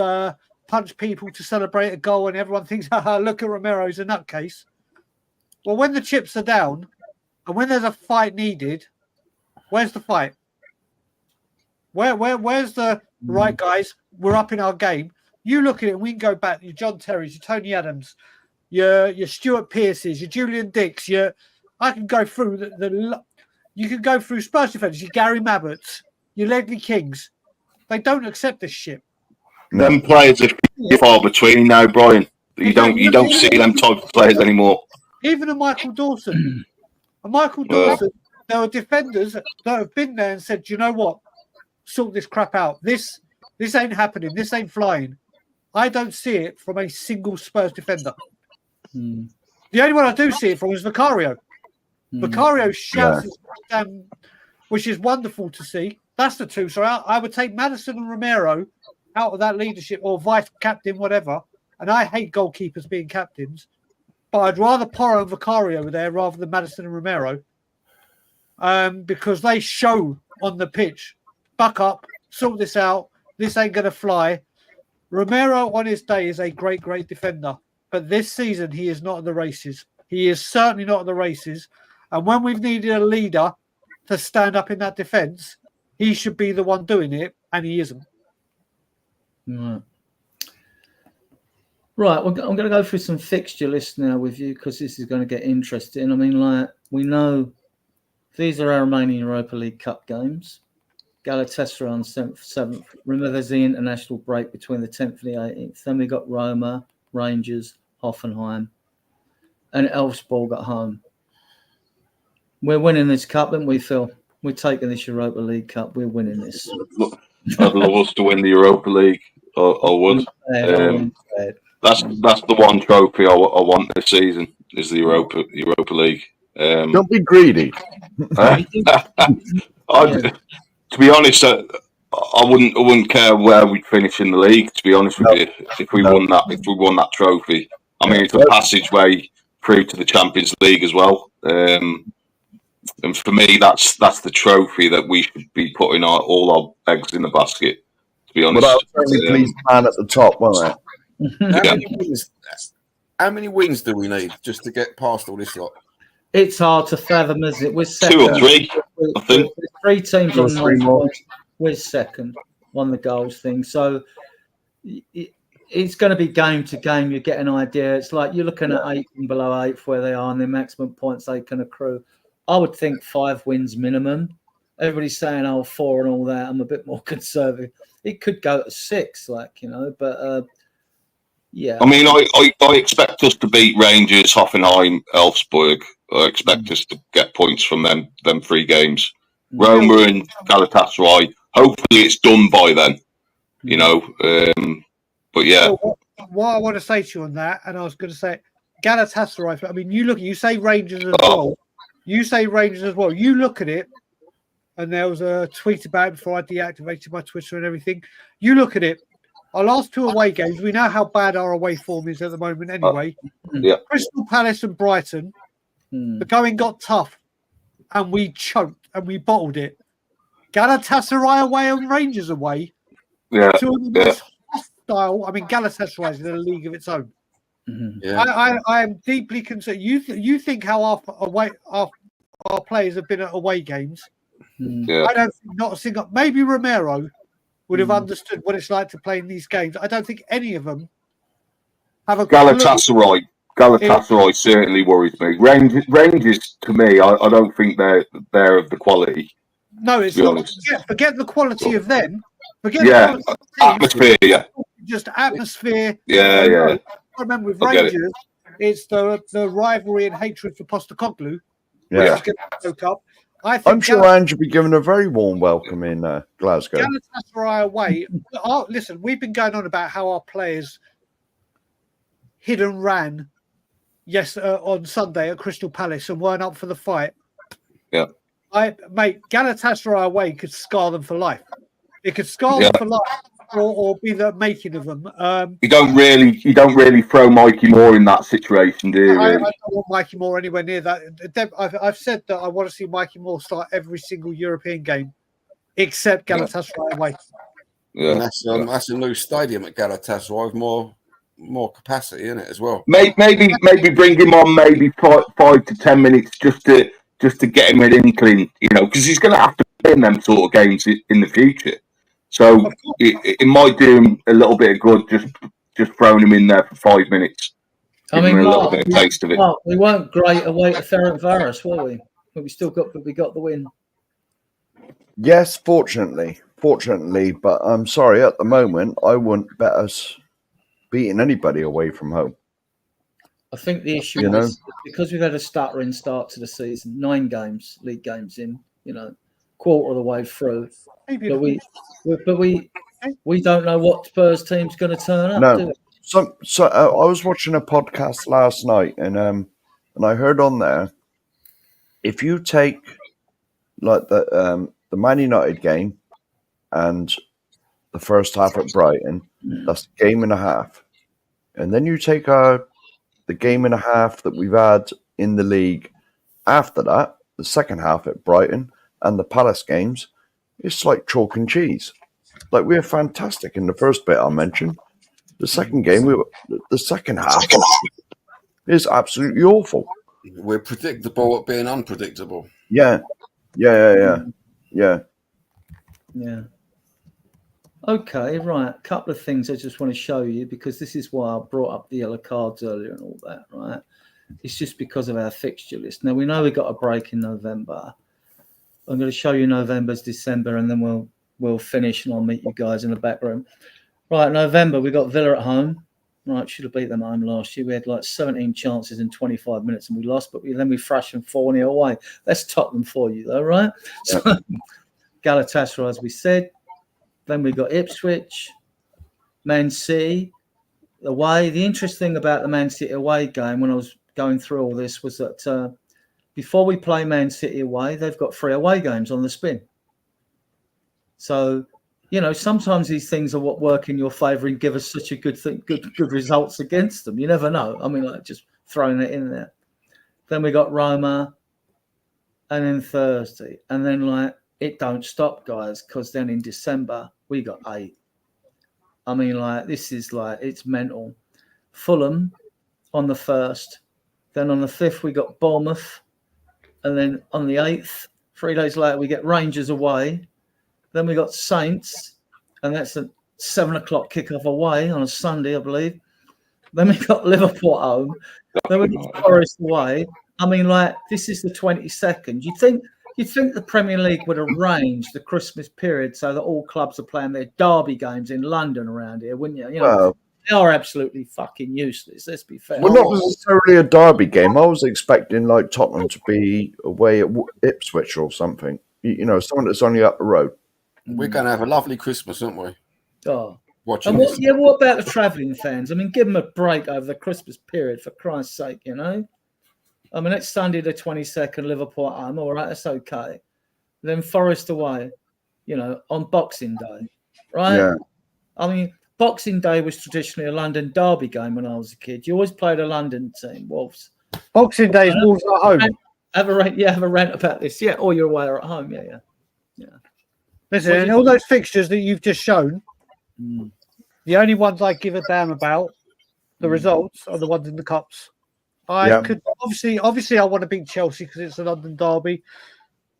punch people to celebrate a goal, and everyone thinks, look at Romero, he's a nutcase. Well, when the chips are down and when there's a fight needed, where's the fight? Where's the right, guys? We're up in our game. You look at it, we can go back. Your John Terrys, your Tony Adams, your Stuart Pearces, your Julian Dicks. I can go through you can go through Spurs defenders, your Gary Mabbotts, your Ledley Kings. They don't accept this shit. Them players are far between now, Brian. You don't see them type of players anymore. Even a Michael Dawson. There are defenders that have been there and said, you know what? Sort this crap out. This ain't happening. This ain't flying. I don't see it from a single Spurs defender. The only one I do see it from is Vicario. Vicario shouts his down, which is wonderful to see. That's the two. So I would take Maddison and Romero out of that leadership, or vice captain, whatever. And I hate goalkeepers being captains, but I'd rather Porro and Vicario were there rather than Maddison and Romero, because they show on the pitch, buck up, sort this out. This ain't going to fly. Romero on his day is a great, great defender. But this season, he is not in the races. He is certainly not in the races. And when we've needed a leader to stand up in that defence, he should be the one doing it, and he isn't. Right, I'm going to go through some fixture lists now with you, because this is going to get interesting. I mean, like, we know these are our remaining Europa League Cup games. Galatasaray on 7th. Remember, there's the international break between the 10th and the 18th. Then we got Roma, Rangers, Hoffenheim, and Elfsborg at home. We're winning this cup, aren't we, Phil? We're taking this Europa League Cup. We're winning this. I'd love us to win the Europa League. I would. That's the one trophy I want this season is the Europa League. Don't be greedy. To be honest, I wouldn't care where we'd finish in the league. To be honest with you, if we won that trophy, I mean, it's a passageway through to the Champions League as well. And for me, that's the trophy that we should be putting all our eggs in the basket. To be honest, but I'll certainly please man at the top, won't it? How many wins do we need just to get past all this lot? It's hard to fathom, isn't it? We're second. 2 or 3, I think. 3 teams on 9 more. points. We're second on the goals thing. So it's going to be game to game. You get an idea. It's like you're looking at 8 and below 8th where they are and the maximum points they can accrue. I would think 5 wins minimum. Everybody's saying, 4 and all that. I'm a bit more conservative. It could go to 6, but yeah. I mean, I expect us to beat Rangers, Hoffenheim, Elfsborg. I expect us to get points from them 3 games. Roma and Galatasaray. Hopefully, it's done by then. But yeah. What I want to say to you on that, and I was going to say Galatasaray. I mean, you say Rangers as well. You say Rangers as well. You look at it, and there was a tweet about it before I deactivated my Twitter and everything. You look at it. Our last 2 away games, we know how bad our away form is at the moment anyway. Yeah. Crystal Palace and Brighton, the going got tough, and we choked, and we bottled it. Galatasaray away and Rangers away. Yeah. 2 of the most hostile. I mean, Galatasaray is in a league of its own. Yeah. I am deeply concerned. You think how our players have been at away games? Yeah. I don't think not a single. Maybe Romero would have understood what it's like to play in these games. I don't think any of them have a Galatasaray certainly worries me. Rangers to me, I don't think they're of the quality. No, it's not. Forget the quality of them. Atmosphere. Yeah, just atmosphere. Yeah. I remember with Rangers, it's the rivalry and hatred for Postecoglou. Yeah. I'm sure Ange will be given a very warm welcome in Glasgow. Galatasaray away. Listen, we've been going on about how our players hid and ran on Sunday at Crystal Palace and weren't up for the fight. Yeah. Galatasaray away could scar them for life. It could scar them for life or be the making of them. You don't really throw Mikey Moore in that situation, do you? Really? I don't want Mikey Moore anywhere near that. I've said that I want to see Mikey Moore start every single European game, except Galatasaray away. Yeah, and that's a new stadium at Galatasaray with more capacity in it as well. Maybe bring him on maybe 5 to 10 minutes just to get him an inkling, because he's going to have to play in them sort of games in the future. So it might do him a little bit of good just throwing him in there for 5 minutes. I mean, a little bit of taste of it. Mark, we weren't great away to Ferencváros, were we? But we got the win. Yes, fortunately, but I'm sorry. At the moment, I wouldn't bet us beating anybody away from home. I think the issue is because we've had a stuttering start to the season, 9 games, league games in, quarter of the way through. But we don't know what Spurs team's going to turn up. No. So I was watching a podcast last night, and I heard on there, if you take like the Man United game and the first half at Brighton, that's a game and a half, and then you take the game and a half that we've had in the league after that, the second half at Brighton and the Palace games, it's like chalk and cheese. Like, we were fantastic in the first bit I mentioned. The second game, the second half is absolutely awful. We're predictable at being unpredictable. Yeah. Okay, right. A couple of things I just want to show you, because this is why I brought up the yellow cards earlier and all that, right? It's just because of our fixture list. Now, we know we got a break in November, I'm going to show you November's, December, and then we'll finish, and I'll meet you guys in the back room. Right, November, we got Villa at home. Right, should have beat them at home last year. We had like 17 chances in 25 minutes and we lost, but then we thrashed them 4-0 away. That's Tottenham for you, though, right? So, Galatasaray, as we said. Then we got Ipswich, Man City away. The interesting thing about the Man City away game when I was going through all this was that before we play Man City away, they've got 3 away games on the spin. So, you know, sometimes these things are what work in your favour and give us such a good results against them. You never know. I mean, like just throwing it in there. Then we got Roma, and then Thursday, and then like it don't stop, guys, because then in December we got 8. I mean, like this is like it's mental. Fulham on the 1st, then on the 5th we got Bournemouth, and then on the 8th, 3 days later, we get Rangers away. Then we got Saints, and that's a 7 o'clock kickoff away on a Sunday, I believe. Then we got Liverpool at home. Then we got Forest away. I mean, like this is the 22nd. You think the Premier League would arrange the Christmas period so that all clubs are playing their derby games in London around here, wouldn't you? You know, they are absolutely fucking useless. Let's be fair. Well, not necessarily a derby game. I was expecting like Tottenham to be away at Ipswich or something. You know, someone that's only up the road. We're going to have a lovely Christmas, aren't we? Oh. Watching what about the travelling fans? I mean, give them a break over the Christmas period, for Christ's sake, you know? I mean, it's Sunday the 22nd, Liverpool at home. All right, that's okay. Then Forest away, you know, on Boxing Day, right? Yeah. I mean, Boxing Day was traditionally a London derby game when I was a kid. You always played a London team, Wolves. Boxing Day is Wolves at home. Have a rant about this, yeah, or you're away or at home, yeah. Listen, and all those fixtures that you've just shown, the only ones I give a damn about the results are the ones in the cups. I could obviously I want to beat Chelsea because it's a London derby.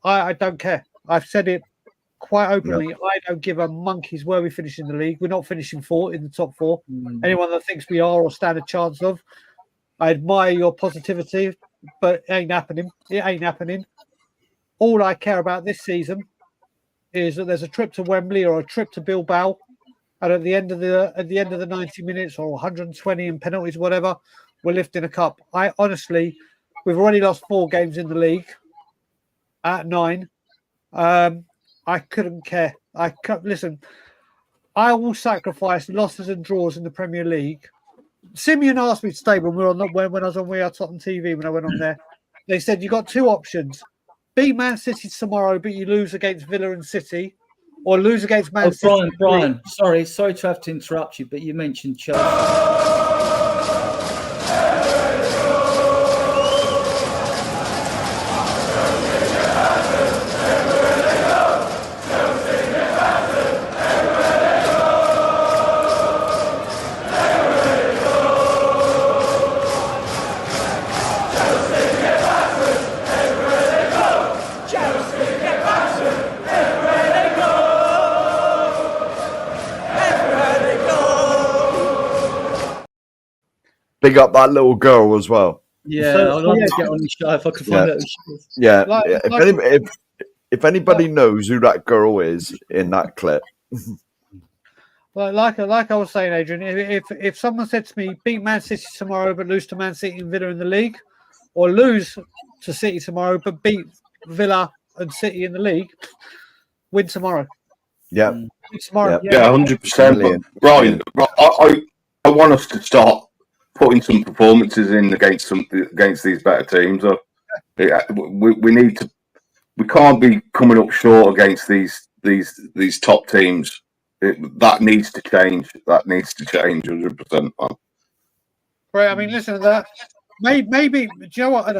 I don't care. I've said it quite openly. I don't give a monkey's where we finish in the league. We're not finishing in the top 4. Anyone that thinks we are or stand a chance of, I admire your positivity, but it ain't happening. It ain't happening. All I care about this season is that there's a trip to Wembley or a trip to Bilbao, and at the end of the 90 minutes or 120 in penalties, whatever, we're lifting a cup. I honestly, we've already lost 4 games in the league at 9. I couldn't care. Listen, I will sacrifice losses and draws in the Premier League. Simeon asked me to stay when I was on We Are Tottenham TV when I went on there. They said you got 2 options. Beat Man City tomorrow, but you lose against Villa and City, or lose against Man City. Brian, sorry to have to interrupt you, but you mentioned Chelsea. Big up that little girl as well. Yeah, I'd like to get on the show if I could find out. Yeah, if anybody knows who that girl is in that clip. Well, like I was saying, Adrian, if someone said to me, beat Man City tomorrow but lose to Man City and Villa in the league, or lose to City tomorrow but beat Villa and City in the league, win tomorrow. Yeah. Win tomorrow. Yeah, 100%. Brian, I want us to start putting some performances in against these better teams. We need to. We can't be coming up short against these top teams. That needs to change. That needs to change 100%. Right. I mean, listen to that. Maybe. Do you know what?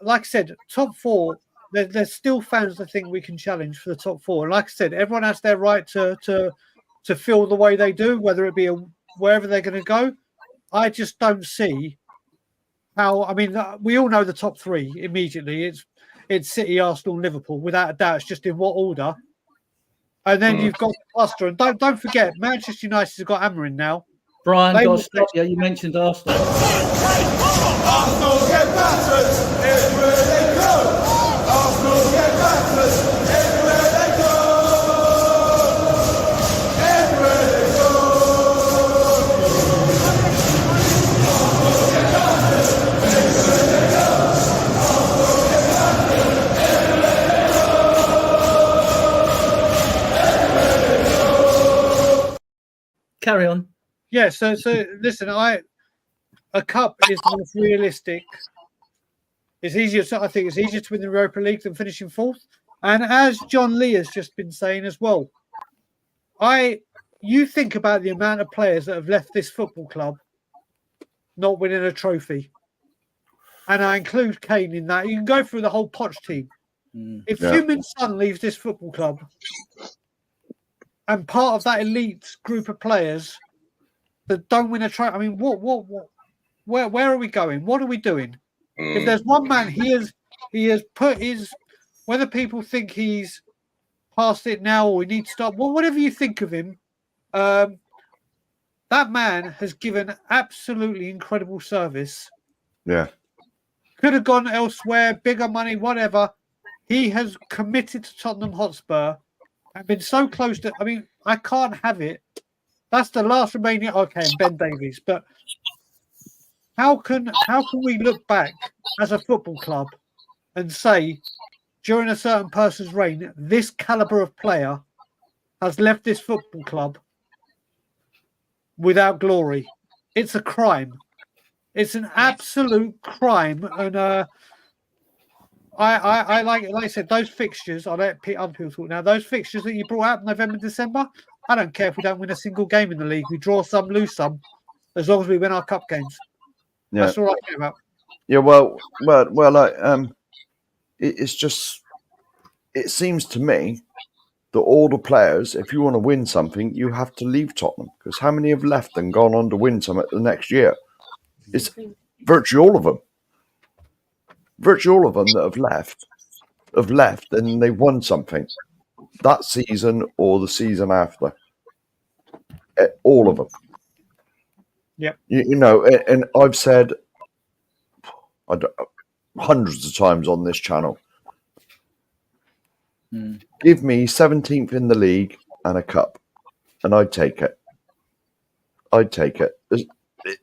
Like I said, top 4. There's still fans that think we can challenge for the top 4. And like I said, everyone has their right to feel the way they do, whether it be wherever they're going to go. I just don't see how. I mean, we all know the top 3 immediately. It's City, Arsenal, Liverpool, without a doubt. It's just in what order. And then you've got the cluster. And don't forget, Manchester United have got Amarin now. Brian, you mentioned Arsenal. Arsenal get battered everywhere they go. Arsenal get battered. carry on. Yeah, so listen, a cup is the most realistic. It's easier. I think it's easier to win the Europa League than finishing fourth. And as John Lee has just been saying as well, you think about the amount of players that have left this football club not winning a trophy, and I include Kane in that. You can go through the whole Poch team. If Heung-min Son leaves this football club, and part of that elite group of players that don't win a trophy, I mean, where are we going? What are we doing? If there's one man, he has put his, whether people think he's past it now or we need to stop, well, whatever you think of him, that man has given absolutely incredible service. Yeah. Could have gone elsewhere, bigger money, whatever. He has committed to Tottenham Hotspur and been so close to, I mean, I can't have it. That's the last remaining, okay, Ben Davies, but how can we look back as a football club and say during a certain person's reign, this caliber of player has left this football club without glory? It's a crime. It's an absolute crime. And I like I said, those fixtures, I'll let other people talk now. Those fixtures that you brought out in November, December, I don't care if we don't win a single game in the league. We draw some, lose some, as long as we win our cup games. Yeah. That's all I care about. Yeah, well, it's just, it seems to me that all the players, if you want to win something, you have to leave Tottenham, because how many have left and gone on to win something the next year? It's virtually all of them. Virtually all of them that have left and they've won something that season or the season after. All of them. Yep. You know, and I've said hundreds of times on this channel, give me 17th in the league and a cup, and I'd take it. I'd take it.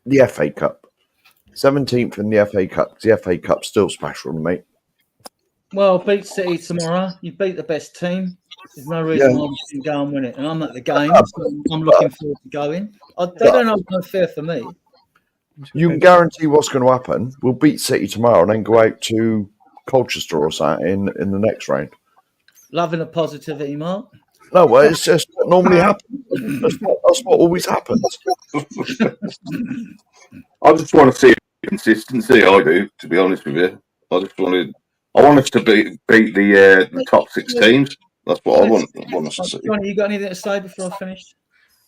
The FA Cup. 17th in the FA Cup. The FA Cup's still special to me. Well, beat City tomorrow. You beat the best team. There's no reason why we shouldn't go and win it. And I'm at the game, so I'm looking forward to going. They don't have no fear for me. You can guarantee what's going to happen. We'll beat City tomorrow and then go out to Colchester or something in the next round. Loving the positivity, Mark. No, well, it's just what normally happens. That's what always happens. I just want to see consistency. I do, to be honest with you. I want us to beat the top 6 teams. That's what I want us to see. Johnny, you got anything to say before I finish?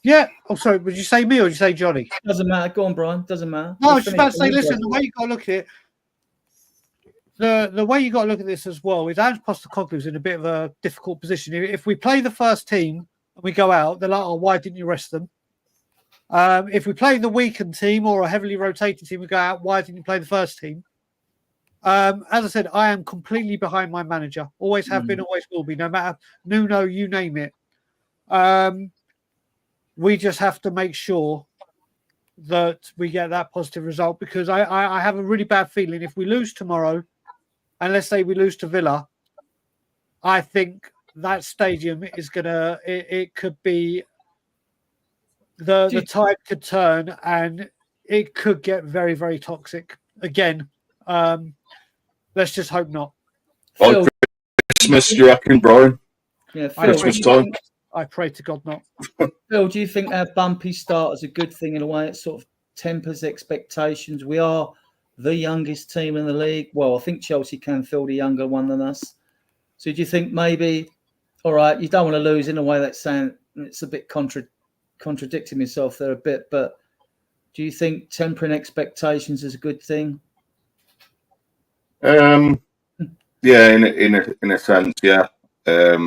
Yeah. Oh, sorry. Would you say me or would you say Johnny? Doesn't matter. Go on, Brian. Doesn't matter. No, I was just about to say, listen, the way you got to look at it, the way you got to look at this as well is Ange Postecoglou's in a bit of a difficult position. If we play the first team and we go out, they're like, oh, why didn't you rest them? If we play the weakened team or a heavily rotated team, we go out, why didn't you play the first team? As I said, I am completely behind my manager. Always have been, always will be, no matter Nuno, you name it. We just have to make sure that we get that positive result, because I have a really bad feeling if we lose tomorrow, and let's say we lose to Villa, I think that stadium is gonna. It could be the tide could turn, and it could get very, very toxic again. Let's just hope not. Phil, Christmas, do you reckon, Brian? Yeah, Phil, Christmas time. I pray to God not. Phil, do you think our bumpy start is a good thing in a way? It sort of tempers expectations. We are the youngest team in the league. Well, I think Chelsea can feel the younger one than us. So do you think maybe, all right, you don't want to lose in a way that's saying it's a bit contradicting myself there a bit, but do you think tempering expectations is a good thing? Yeah, in a sense, yeah. I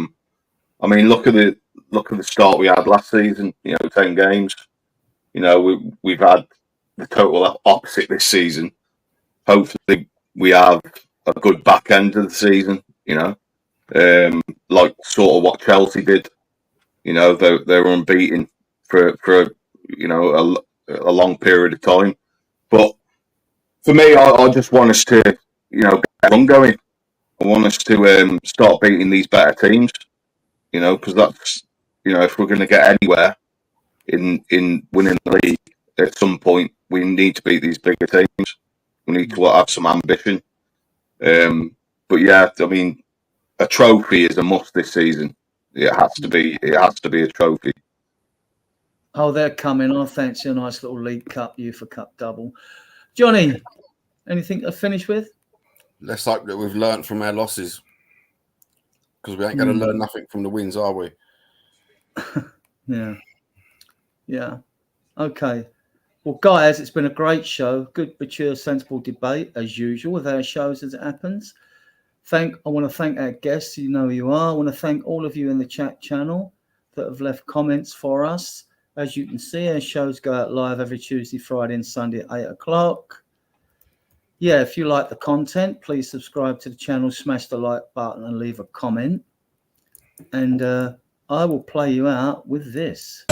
mean, look at the start we had last season. 10 games. We've had the total opposite this season. Hopefully, we have a good back end of the season. Like sort of what Chelsea did. They were unbeaten for a long period of time. But for me, I just want us to get on going. I want us to start beating these better teams. Because that's if we're going to get anywhere, in winning the league. At some point, we need to beat these bigger teams. We need to have some ambition. But yeah, I mean, a trophy is a must this season. It has to be. It has to be a trophy. Oh, they're coming. I fancy a nice little League Cup, UEFA Cup double. Johnny, anything to finish with? Let's hope that we've learnt from our losses, because we ain't going to learn nothing from the wins, are we? Yeah. Okay. Well, guys, it's been a great show. Good, mature, sensible debate, as usual, with our shows as it happens. I want to thank our guests. You know who you are. I want to thank all of you in the chat channel that have left comments for us. As you can see, our shows go out live every Tuesday, Friday, and Sunday at 8 o'clock. Yeah, if you like the content, please subscribe to the channel, smash the like button, and leave a comment. And I will play you out with this.